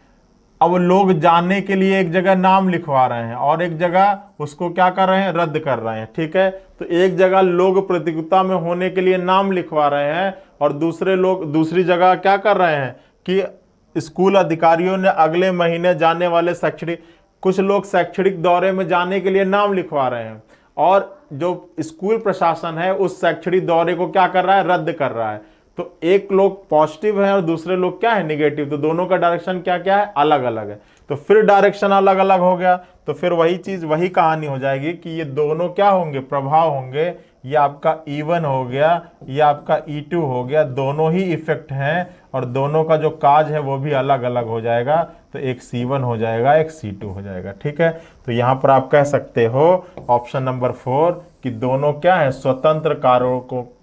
अब लोग जानने के लिए एक जगह नाम लिखवा रहे हैं और एक जगह उसको क्या कर रहे हैं, रद्द कर रहे हैं। ठीक है, तो एक जगह लोग प्रतियोगिता में होने के लिए नाम लिखवा रहे हैं और दूसरे लोग दूसरी जगह क्या कर रहे हैं कि स्कूल अधिकारियों ने अगले महीने जाने वाले शैक्षणिक, कुछ लोग शैक्षणिक दौरे में जाने के लिए नाम लिखवा रहे हैं और जो स्कूल प्रशासन है उस शैक्षणिक दौरे को क्या कर रहा है, रद्द कर रहा है। तो एक लोग पॉजिटिव है और दूसरे लोग क्या है, निगेटिव, तो दोनों का डायरेक्शन क्या क्या है, अलग अलग है। तो फिर डायरेक्शन अलग अलग हो गया, तो फिर वही चीज वही कहानी हो जाएगी कि ये दोनों क्या होंगे, प्रभाव होंगे। ये आपका E1 हो गया, ये आपका E2 हो गया, दोनों ही इफेक्ट हैं और दोनों का जो काज है वो भी अलग अलग हो जाएगा। तो एक C1 हो जाएगा, एक C2 हो जाएगा। ठीक है, तो यहां पर आप कह सकते हो ऑप्शन नंबर 4 कि दोनों क्या है, स्वतंत्र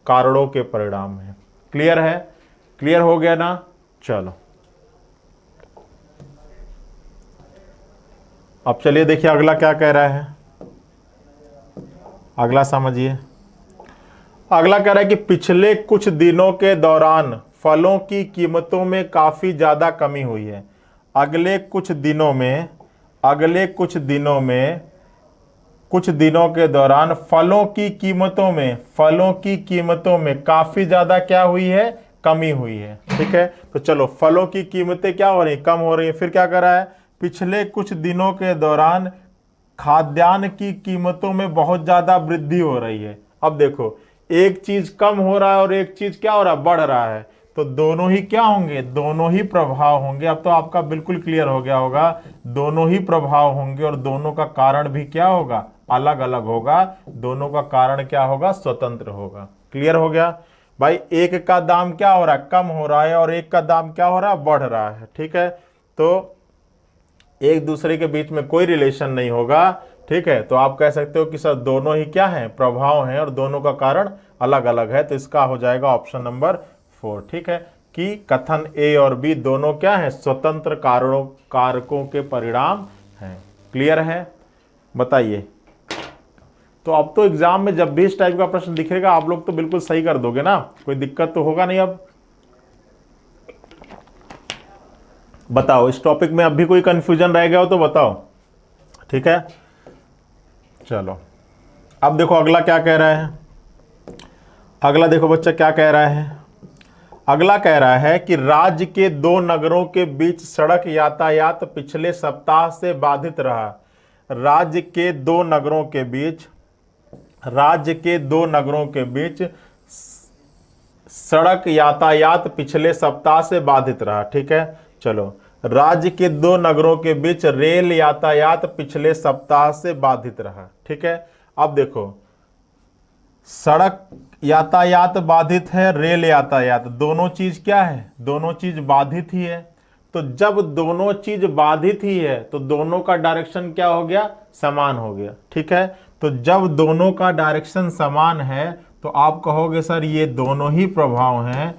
कारणों के परिणाम है। क्लियर है, क्लियर हो गया ना। चलो अब चलिए देखिए अगला क्या कह रहा है, अगला समझिए। अगला कह रहा है कि पिछले कुछ दिनों के दौरान फलों की कीमतों में काफी ज्यादा कमी हुई है। अगले कुछ दिनों में कुछ दिनों के दौरान फलों की कीमतों में काफी ज्यादा क्या हुई है, कमी हुई है। ठीक है, तो चलो फलों की कीमतें क्या हो रही, कम हो रही है। फिर क्या कर रहा है, पिछले कुछ दिनों के दौरान खाद्यान्न की कीमतों में बहुत ज्यादा वृद्धि हो रही है। अब देखो एक चीज कम हो रहा है और एक चीज क्या हो रहा है, बढ़ रहा है, तो दोनों ही क्या होंगे, दोनों ही प्रभाव होंगे। अब तो आपका बिल्कुल क्लियर हो गया होगा, दोनों ही प्रभाव होंगे और दोनों का कारण भी क्या होगा, अलग अलग होगा। दोनों का कारण क्या होगा, स्वतंत्र होगा। क्लियर हो गया भाई, एक का दाम क्या हो रहा है, कम हो रहा है और एक का दाम क्या हो रहा है, बढ़ रहा है। ठीक है, तो एक दूसरे के बीच में कोई रिलेशन नहीं होगा। ठीक है, तो आप कह सकते हो कि सर दोनों ही क्या हैं, प्रभाव हैं और दोनों का कारण अलग अलग है। तो इसका हो जाएगा ऑप्शन नंबर 4। ठीक है, कि कथन ए और बी दोनों क्या है, स्वतंत्र कारकों के परिणाम हैं। क्लियर है, बताइए। तो अब तो एग्जाम में जब भी इस टाइप का प्रश्न दिखेगा आप लोग तो बिल्कुल सही कर दोगे ना, कोई दिक्कत तो होगा नहीं। अब बताओ इस टॉपिक में अब भी कोई कंफ्यूजन रह गया हो तो बताओ। ठीक है, चलो अब देखो अगला क्या कह रहा है। अगला देखो बच्चा क्या कह रहा है, अगला कह रहा है कि राज्य के 2 नगरों के बीच सड़क यातायात पिछले सप्ताह से बाधित रहा। राज्य के 2 नगरों के बीच सड़क यातायात पिछले सप्ताह से बाधित रहा। ठीक है, चलो राज्य के 2 नगरों के बीच रेल यातायात पिछले सप्ताह से बाधित रहा। ठीक है, अब देखो सड़क यातायात बाधित है, रेल यातायात, दोनों चीज क्या है, दोनों चीज बाधित ही है। तो जब दोनों चीज बाधित ही है तो दोनों का डायरेक्शन क्या हो गया, समान हो गया। ठीक है, तो जब दोनों का डायरेक्शन समान है तो आप कहोगे सर ये दोनों ही प्रभाव हैं,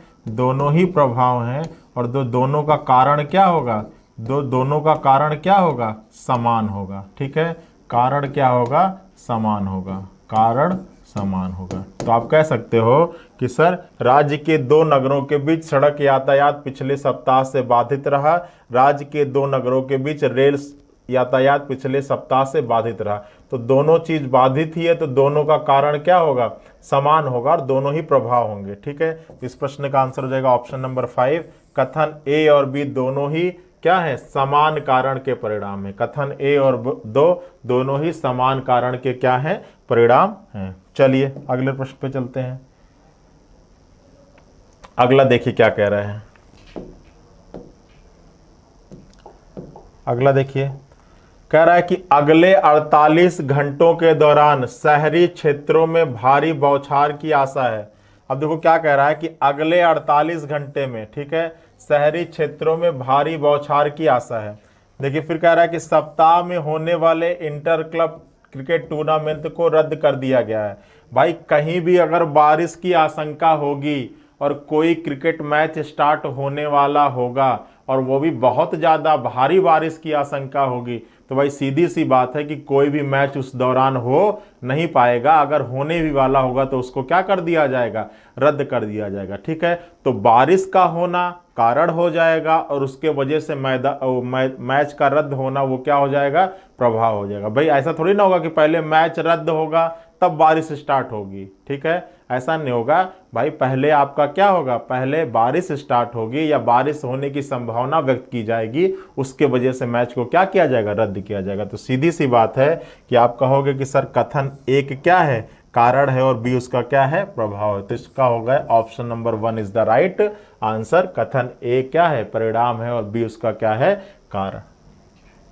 और दोनों का कारण क्या होगा, दोनों का कारण क्या होगा, समान होगा। ठीक है, कारण क्या होगा, समान होगा, कारण समान होगा। तो आप कह सकते हो कि सर राज्य के 2 नगरों के बीच सड़क यातायात पिछले सप्ताह से बाधित रहा, राज्य के 2 नगरों के बीच रेल यातायात पिछले सप्ताह से बाधित रहा। तो दोनों चीज बाधित ही है तो दोनों का कारण क्या होगा, समान होगा और दोनों ही प्रभाव होंगे। ठीक है, इस प्रश्न का आंसर हो जाएगा ऑप्शन नंबर 5। कथन ए और बी दोनों ही क्या है, समान कारण के परिणाम है। कथन ए और दोनों ही समान कारण के क्या है, परिणाम हैं। चलिए अगले प्रश्न पे चलते हैं। अगला देखिए क्या कह रहा है, अगला देखिए कह रहा है कि अगले 48 घंटों के दौरान शहरी क्षेत्रों में भारी बौछार की आशा है। अब देखो क्या कह रहा है कि अगले 48 घंटे में, ठीक है, शहरी क्षेत्रों में भारी बौछार की आशा है। देखिए फिर कह रहा है कि सप्ताह में होने वाले इंटर क्लब क्रिकेट टूर्नामेंट को रद्द कर दिया गया है। भाई कहीं भी अगर बारिश की आशंका होगी और कोई क्रिकेट मैच स्टार्ट होने वाला होगा और वो भी बहुत ज़्यादा भारी बारिश की आशंका होगी तो भाई सीधी सी बात है कि कोई भी मैच उस दौरान हो नहीं पाएगा। अगर होने भी वाला होगा तो उसको क्या कर दिया जाएगा, रद्द कर दिया जाएगा। ठीक है, तो बारिश का होना कारण हो जाएगा और उसके वजह से मैच का रद्द होना वो क्या हो जाएगा, प्रभाव हो जाएगा। भाई ऐसा थोड़ी ना होगा कि पहले मैच रद्द होगा तब बारिश स्टार्ट होगी। ठीक है, ऐसा नहीं होगा भाई। पहले आपका क्या होगा, पहले बारिश स्टार्ट होगी या बारिश होने की संभावना व्यक्त की जाएगी, उसके वजह से मैच को क्या किया जाएगा, रद्द किया जाएगा। तो सीधी सी बात है कि आप कहोगे कि सर कथन एक क्या है, कारण है, और बी उसका क्या है, प्रभाव है। तो इसका होगा option number 1 is the right answer. कथन ए क्या है, परिणाम है, और बी उसका क्या है, कारण।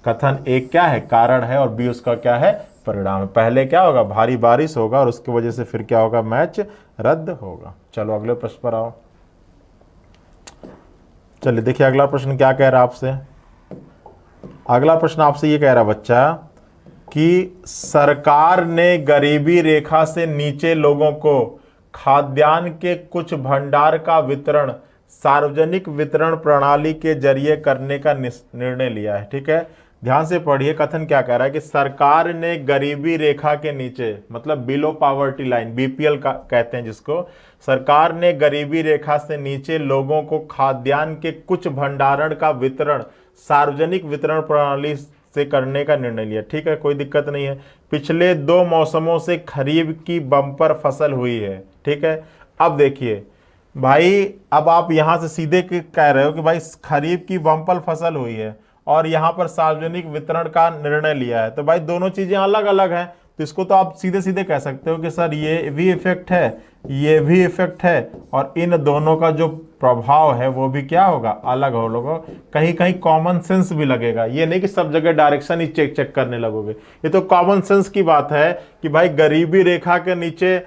कथन ए क्या है, कारण है, और बी उसका क्या है, परिणाम है। पहले क्या होगा, भारी बारिश होगा और उसकी वजह से फिर क्या होगा, मैच रद्द होगा। चलो अगले प्रश्न पर आओ। चलिए देखिए अगला प्रश्न क्या कह रहा है आपसे। अगला प्रश्न आपसे ये कह रहा बच्चा कि सरकार ने गरीबी रेखा से नीचे लोगों को खाद्यान्न के कुछ भंडार का वितरण सार्वजनिक वितरण प्रणाली के जरिए करने का निर्णय लिया है। ठीक है, ध्यान से पढ़िए। कथन क्या कह रहा है कि सरकार ने गरीबी रेखा के नीचे, मतलब बिलो पॉवर्टी लाइन, बीपीएल का कहते हैं जिसको, सरकार ने गरीबी रेखा से नीचे लोगों को खाद्यान्न के कुछ भंडारण का वितरण सार्वजनिक वितरण प्रणाली से करने का निर्णय लिया। ठीक है, कोई दिक्कत नहीं है। पिछले 2 मौसमों से खरीफ की बम्पर फसल हुई है। ठीक है, अब देखिए भाई, अब आप यहां से सीधे कह रहे हो कि भाई खरीफ की बम्पर फसल हुई है और यहां पर सार्वजनिक वितरण का निर्णय लिया है, तो भाई दोनों चीजें अलग अलग हैं। तो इसको तो आप सीधे सीधे कह सकते हो कि सर ये भी इफेक्ट है, ये भी इफेक्ट है, और इन दोनों का जो प्रभाव है वो भी क्या होगा, अलग हो लोगों। कहीं कहीं कॉमन सेंस भी लगेगा, ये नहीं कि सब जगह डायरेक्शन ही चेक करने लगोगे। ये तो कॉमन सेंस की बात है कि भाई गरीबी रेखा के नीचे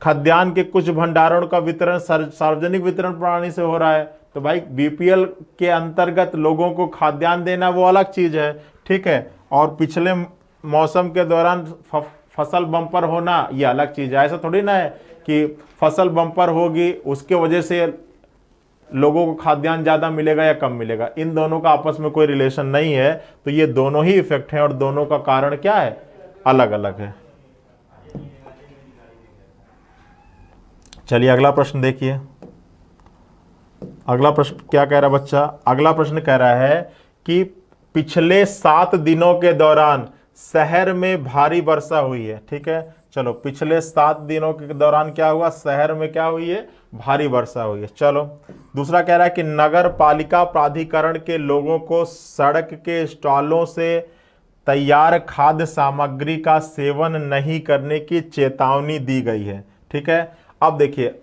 खाद्यान्न के कुछ भंडारण का वितरण सार्वजनिक वितरण प्रणाली से हो रहा है, तो भाई बीपीएल के अंतर्गत लोगों को खाद्यान्न देना वो अलग चीज है। ठीक है, और पिछले मौसम के दौरान फसल बम्पर होना ये अलग चीज है। ऐसा थोड़ी ना है कि फसल बम्पर होगी उसके वजह से लोगों को खाद्यान्न ज्यादा मिलेगा या कम मिलेगा, इन दोनों का आपस में कोई रिलेशन नहीं है। तो ये दोनों ही इफेक्ट हैं और दोनों का कारण क्या है, अलग अलग है। चलिए अगला प्रश्न देखिए। अगला प्रश्न क्या कह रहा है बच्चा, अगला प्रश्न कह रहा है कि पिछले 7 दिनों के दौरान शहर में भारी वर्षा हुई है। ठीक है, चलो पिछले 7 दिनों के दौरान क्या हुआ, शहर में क्या हुई है, भारी वर्षा हुई है। चलो दूसरा कह रहा है कि नगर पालिका प्राधिकरण के लोगों को सड़क के स्टॉलों से तैयार खाद्य सामग्री का सेवन नहीं करने की चेतावनी दी गई है। ठीक है, अब देखिए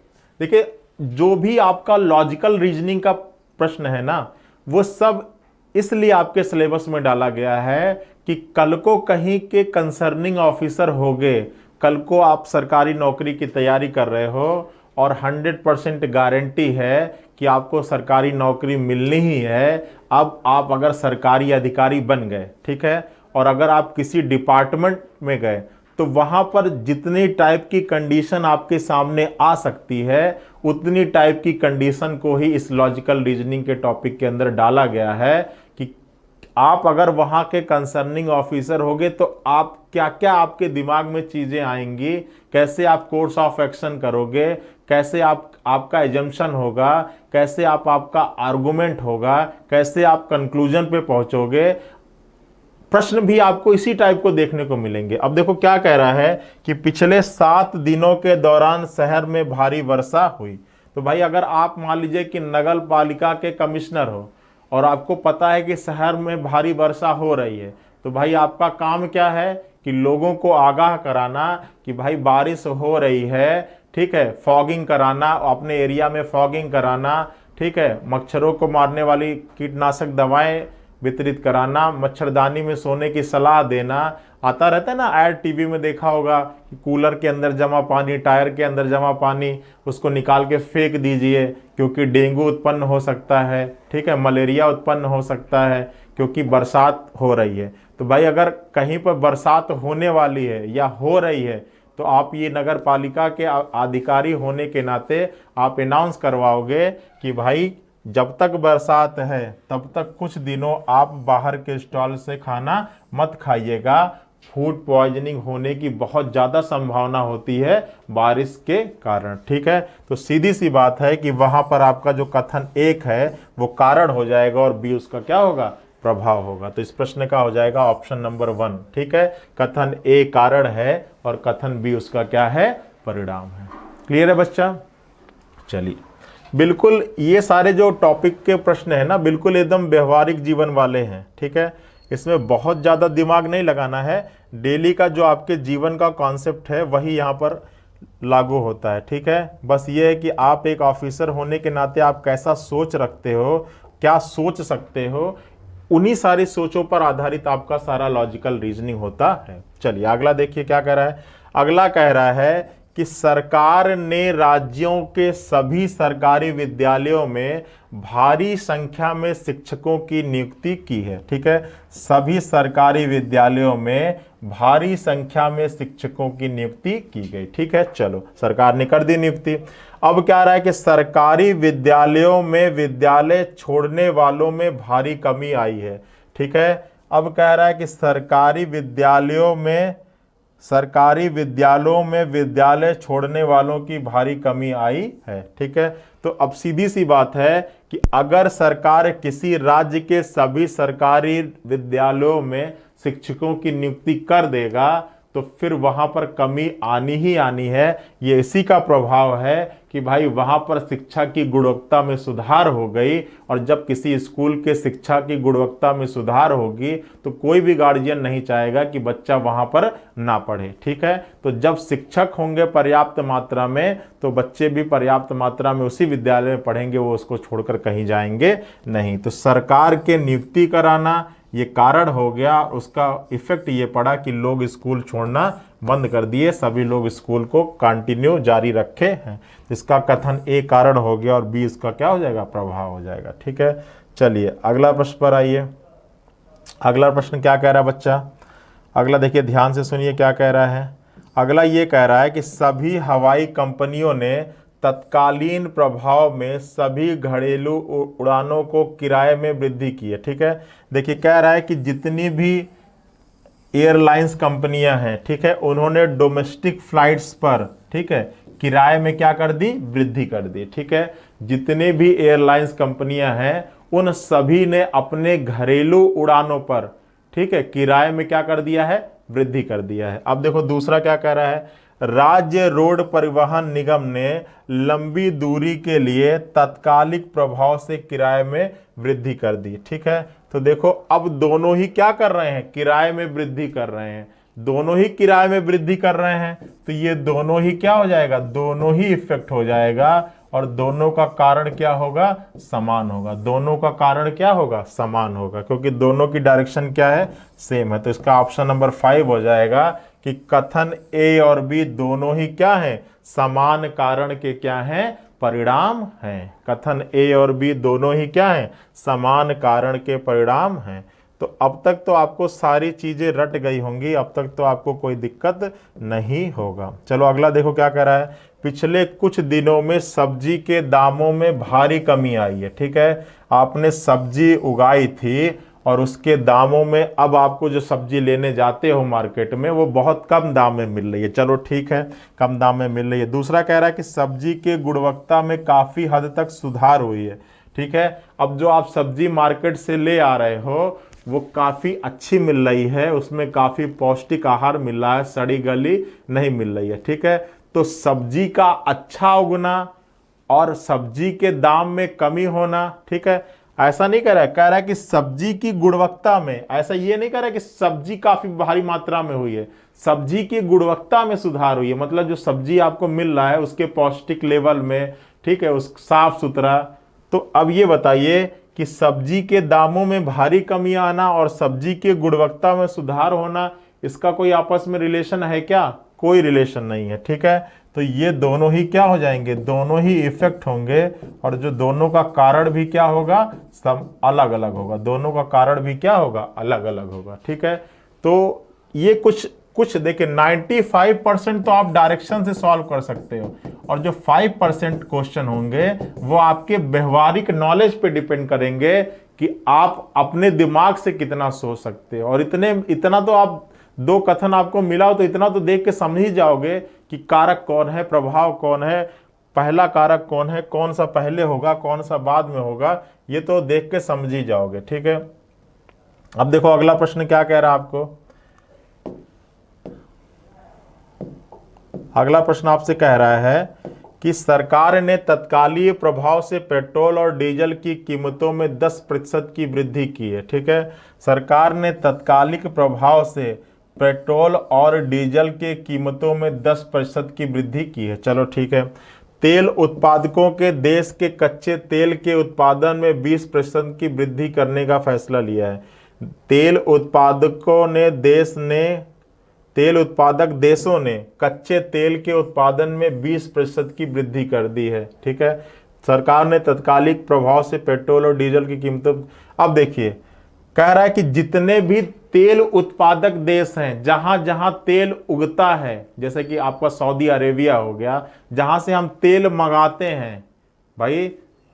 जो भी आपका लॉजिकल रीजनिंग का प्रश्न है ना, वो सब इसलिए आपके सिलेबस में डाला गया है कि कल को कहीं के कंसर्निंग ऑफिसर होगे, कल को आप सरकारी नौकरी की तैयारी कर रहे हो और 100% गारंटी है कि आपको सरकारी नौकरी मिलनी ही है। अब आप अगर सरकारी अधिकारी बन गए, ठीक है, और अगर आप किसी डिपार्टमेंट में गए तो वहां पर जितनी टाइप की कंडीशन आपके सामने आ सकती है उतनी टाइप की कंडीशन को ही इस लॉजिकल रीजनिंग के टॉपिक के अंदर डाला गया है कि आप अगर वहां के कंसर्निंग ऑफिसर होगे तो आप क्या क्या आपके दिमाग में चीजें आएंगी, कैसे आप कोर्स ऑफ एक्शन करोगे, कैसे आपका एजम्पशन होगा, कैसे आपका आर्गुमेंट होगा, कैसे आप कंक्लूजन पे पहुंचोगे, प्रश्न भी आपको इसी टाइप को देखने को मिलेंगे। अब देखो क्या कह रहा है कि पिछले 7 दिनों के दौरान शहर में भारी वर्षा हुई। तो भाई अगर आप मान लीजिए कि नगर पालिका के कमिश्नर हो और आपको पता है कि शहर में भारी वर्षा हो रही है, तो भाई आपका काम क्या है कि लोगों को आगाह कराना कि भाई बारिश हो रही है। ठीक है, फॉगिंग कराना, अपने एरिया में फॉगिंग कराना, ठीक है, मच्छरों को मारने वाली कीटनाशक दवाएं वितरित कराना, मच्छरदानी में सोने की सलाह देना। आता रहता है ना ऐड, टीवी में देखा होगा कि कूलर के अंदर जमा पानी, टायर के अंदर जमा पानी, उसको निकाल के फेंक दीजिए क्योंकि डेंगू उत्पन्न हो सकता है। ठीक है, मलेरिया उत्पन्न हो सकता है क्योंकि बरसात हो रही है। तो भाई अगर कहीं पर बरसात होने वाली है या हो रही है तो आप ये नगर पालिका के अधिकारी होने के नाते आप अनाउंस करवाओगे कि भाई जब तक बरसात है तब तक कुछ दिनों आप बाहर के स्टॉल से खाना मत खाइएगा, फूड पॉइजनिंग होने की बहुत ज़्यादा संभावना होती है बारिश के कारण। ठीक है, तो सीधी सी बात है कि वहां पर आपका जो कथन 1 है वो कारण हो जाएगा और बी उसका क्या होगा, प्रभाव होगा। तो इस प्रश्न का हो जाएगा ऑप्शन नंबर 1। ठीक है, कथन ए कारण है और कथन बी उसका क्या है, परिणाम है। क्लियर है बच्चा? चलिए, बिल्कुल ये सारे जो टॉपिक के प्रश्न है ना, बिल्कुल एकदम व्यवहारिक जीवन वाले हैं, ठीक है। इसमें बहुत ज़्यादा दिमाग नहीं लगाना है, डेली का जो आपके जीवन का कॉन्सेप्ट है वही यहाँ पर लागू होता है, ठीक है। बस ये है कि आप एक ऑफिसर होने के नाते आप कैसा सोच रखते हो, क्या सोच सकते हो, उन्हीं सारी सोचों पर आधारित आपका सारा लॉजिकल रीजनिंग होता है। चलिए अगला देखिए क्या कह रहा है। अगला कह रहा है कि सरकार ने राज्यों के सभी सरकारी विद्यालयों में भारी संख्या में शिक्षकों की नियुक्ति की है, ठीक है। सभी सरकारी विद्यालयों में भारी संख्या में शिक्षकों की नियुक्ति की गई, ठीक है। चलो, सरकार ने कर दी नियुक्ति। अब क्या रहा है कि सरकारी विद्यालयों में विद्यालय छोड़ने वालों में भारी कमी आई है, ठीक है। अब कह रहा है कि सरकारी विद्यालयों में विद्यालय छोड़ने वालों की भारी कमी आई है, ठीक है। तो अब सीधी सी बात है कि अगर सरकार किसी राज्य के सभी सरकारी विद्यालयों में शिक्षकों की नियुक्ति कर देगा तो फिर वहां पर कमी आनी ही आनी है। ये इसी का प्रभाव है कि भाई वहां पर शिक्षा की गुणवत्ता में सुधार हो गई, और जब किसी स्कूल के शिक्षा की गुणवत्ता में सुधार होगी तो कोई भी गार्जियन नहीं चाहेगा कि बच्चा वहां पर ना पढ़े, ठीक है। तो जब शिक्षक होंगे पर्याप्त मात्रा में तो बच्चे भी पर्याप्त मात्रा में उसी विद्यालय में पढ़ेंगे, वो उसको छोड़कर कहीं जाएंगे नहीं। तो सरकार के नियुक्ति कराना ये कारण हो गया, उसका इफेक्ट ये पड़ा कि लोग स्कूल छोड़ना बंद कर दिए, सभी लोग स्कूल को कंटिन्यू जारी रखे हैं। इसका कथन ए कारण हो गया और बी इसका क्या हो जाएगा, प्रभाव हो जाएगा, ठीक है। चलिए अगला प्रश्न पर आइए। अगला प्रश्न क्या कह रहा है बच्चा? अगला देखिए, ध्यान से सुनिए क्या कह रहा है। अगला ये कह रहा है कि सभी हवाई कंपनियों ने तत्कालीन प्रभाव में सभी घरेलू उड़ानों को किराए में वृद्धि की है, ठीक है। देखिए कह रहा है कि जितनी भी एयरलाइंस कंपनियां हैं, ठीक है, उन्होंने डोमेस्टिक फ्लाइट्स पर, ठीक है, किराए में क्या कर दी, वृद्धि कर दी, ठीक है। जितने भी एयरलाइंस कंपनियां हैं उन सभी ने अपने घरेलू उड़ानों पर, ठीक है, किराए में क्या कर दिया है, वृद्धि कर दिया है। अब देखो दूसरा क्या कह रहा है, राज्य रोड परिवहन निगम ने लंबी दूरी के लिए तत्कालिक प्रभाव से किराए में वृद्धि कर दी, ठीक है। तो देखो अब दोनों ही क्या कर रहे हैं, किराए में वृद्धि कर रहे हैं, दोनों ही किराए में वृद्धि कर रहे हैं, तो ये दोनों ही क्या हो जाएगा, दोनों ही इफेक्ट हो जाएगा, और दोनों का कारण क्या होगा, समान होगा। दोनों का कारण क्या होगा, समान होगा, क्योंकि दोनों की डायरेक्शन क्या है, सेम है। तो इसका ऑप्शन नंबर 5 हो जाएगा कि कथन ए और बी दोनों ही क्या है, समान कारण के क्या हैं, परिणाम हैं। कथन ए और बी दोनों ही क्या हैं, समान कारण के परिणाम हैं। तो अब तक तो आपको सारी चीजें रट गई होंगी, अब तक तो आपको कोई दिक्कत नहीं होगा। चलो अगला देखो क्या कह रहा है, पिछले कुछ दिनों में सब्जी के दामों में भारी कमी आई है, ठीक है। आपने सब्जी उगाई थी और उसके दामों में अब आपको जो सब्जी लेने जाते हो मार्केट में वो बहुत कम दाम में मिल रही है, चलो ठीक है, कम दाम में मिल रही है। दूसरा कह रहा है कि सब्जी के गुणवत्ता में काफ़ी हद तक सुधार हुई है, ठीक है। अब जो आप सब्जी मार्केट से ले आ रहे हो वो काफ़ी अच्छी मिल रही है, उसमें काफ़ी पौष्टिक आहार मिल रहा है, सड़ी गली नहीं मिल रही है, ठीक है। तो सब्जी का अच्छा उगना और सब्जी के दाम में कमी होना, ठीक है, ऐसा नहीं कह रहा है कि सब्जी की गुणवत्ता में, ऐसा ये नहीं कह रहा है कि सब्जी काफी भारी मात्रा में हुई है, सब्जी की गुणवत्ता में सुधार हुई है, मतलब जो सब्जी आपको मिल रहा है उसके पौष्टिक लेवल में, ठीक है, उस साफ सुथरा। तो अब ये बताइए कि सब्जी के दामों में भारी कमी आना और सब्जी की गुणवत्ता में सुधार होना, इसका कोई आपस में रिलेशन है क्या, कोई रिलेशन नहीं है, ठीक है। तो ये दोनों ही क्या हो जाएंगे, दोनों ही इफेक्ट होंगे, और जो दोनों का कारण भी क्या होगा, सब अलग अलग होगा, दोनों का कारण भी क्या होगा, अलग अलग होगा, ठीक है। तो ये कुछ देखिए 95% तो आप डायरेक्शन से सॉल्व कर सकते हो, और जो 5% क्वेश्चन होंगे वो आपके व्यवहारिक नॉलेज पे डिपेंड करेंगे कि आप अपने दिमाग से कितना सोच सकते हो। और इतना तो आप, दो कथन आपको मिला हो तो इतना तो देख के समझ ही जाओगे कि कारक कौन है, प्रभाव कौन है, पहला कारक कौन है, कौन सा पहले होगा, कौन सा बाद में होगा, ये तो देख के समझ ही जाओगे, ठीक है। अब देखो अगला प्रश्न क्या कह रहा है आपको। अगला प्रश्न आपसे कह रहा है कि सरकार ने तत्कालीन प्रभाव से पेट्रोल और डीजल की कीमतों में 10% की वृद्धि की है। ठीक है, सरकार ने तत्कालिक प्रभाव से पेट्रोल और डीजल के कीमतों में 10% की वृद्धि की है। चलो ठीक है। तेल उत्पादकों के देश के कच्चे तेल के उत्पादन में 20% की वृद्धि करने का फैसला लिया है। तेल उत्पादक देशों ने कच्चे तेल के उत्पादन में 20% की वृद्धि कर दी है। ठीक है, सरकार ने तत्कालिक प्रभाव से पेट्रोल और डीजल की कीमतों, अब देखिए कह रहा है कि जितने भी तेल उत्पादक देश हैं, जहां जहां तेल उगता है, जैसे कि आपका सऊदी अरेबिया हो गया, जहां से हम तेल मंगाते हैं, भाई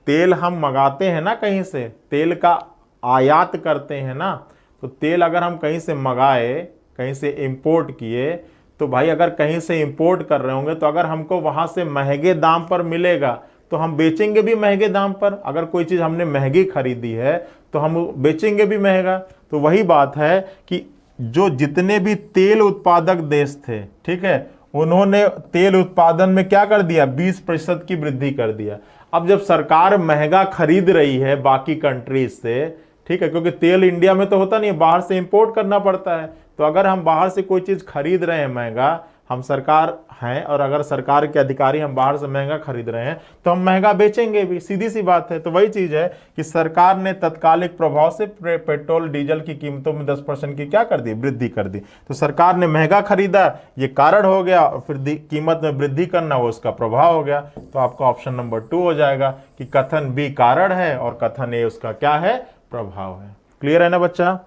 तेल हम मंगाते हैं ना, कहीं से तेल का आयात करते हैं ना, तो तेल अगर हम कहीं से मंगाए, कहीं से इंपोर्ट किए, तो भाई अगर कहीं से इंपोर्ट कर रहे होंगे तो अगर हमको वहां से महंगे दाम पर मिलेगा तो हम बेचेंगे भी महंगे दाम पर। अगर कोई चीज़ हमने महंगी खरीदी है तो हम बेचेंगे भी महंगा। तो वही बात है कि जो जितने भी तेल उत्पादक देश थे, ठीक है, उन्होंने तेल उत्पादन में क्या कर दिया, 20% की वृद्धि कर दिया। अब जब सरकार महंगा खरीद रही है बाकी कंट्रीज से, ठीक है, क्योंकि तेल इंडिया में तो होता नहीं है, बाहर से इंपोर्ट करना पड़ता है, तो अगर हम बाहर से कोई चीज़ खरीद रहे हैं महंगा, हम सरकार हैं और अगर सरकार के अधिकारी हम बाहर से महंगा खरीद रहे हैं तो हम महंगा बेचेंगे भी, सीधी सी बात है। तो वही चीज़ है कि सरकार ने तत्कालिक प्रभाव से पेट्रोल डीजल की कीमतों में 10% की क्या कर दी, वृद्धि कर दी। तो सरकार ने महंगा खरीदा, ये कारण हो गया, और फिर कीमत में वृद्धि करना वो उसका प्रभाव हो गया। तो आपका ऑप्शन नंबर 2 हो जाएगा कि कथन बी कारण है और कथन ए उसका क्या है, प्रभाव है। क्लियर है ना बच्चा?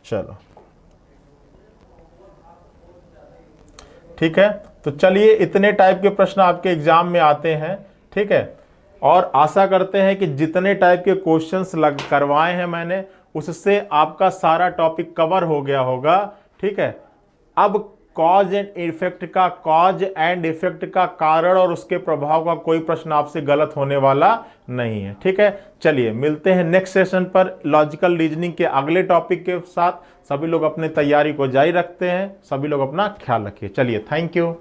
चलो ठीक है, तो चलिए इतने टाइप के प्रश्न आपके एग्जाम में आते हैं। ठीक है, और आशा करते हैं कि जितने टाइप के क्वेश्चंस करवाए हैं मैंने, उससे आपका सारा टॉपिक कवर हो गया होगा। ठीक है, अब कॉज एंड इफेक्ट का कारण और उसके प्रभाव का कोई प्रश्न आपसे गलत होने वाला नहीं है। ठीक है, चलिए मिलते हैं नेक्स्ट सेशन पर लॉजिकल रीजनिंग के अगले टॉपिक के साथ। सभी लोग अपने तैयारी को जारी रखते हैं, सभी लोग अपना ख्याल रखिए। चलिए, थैंक यू।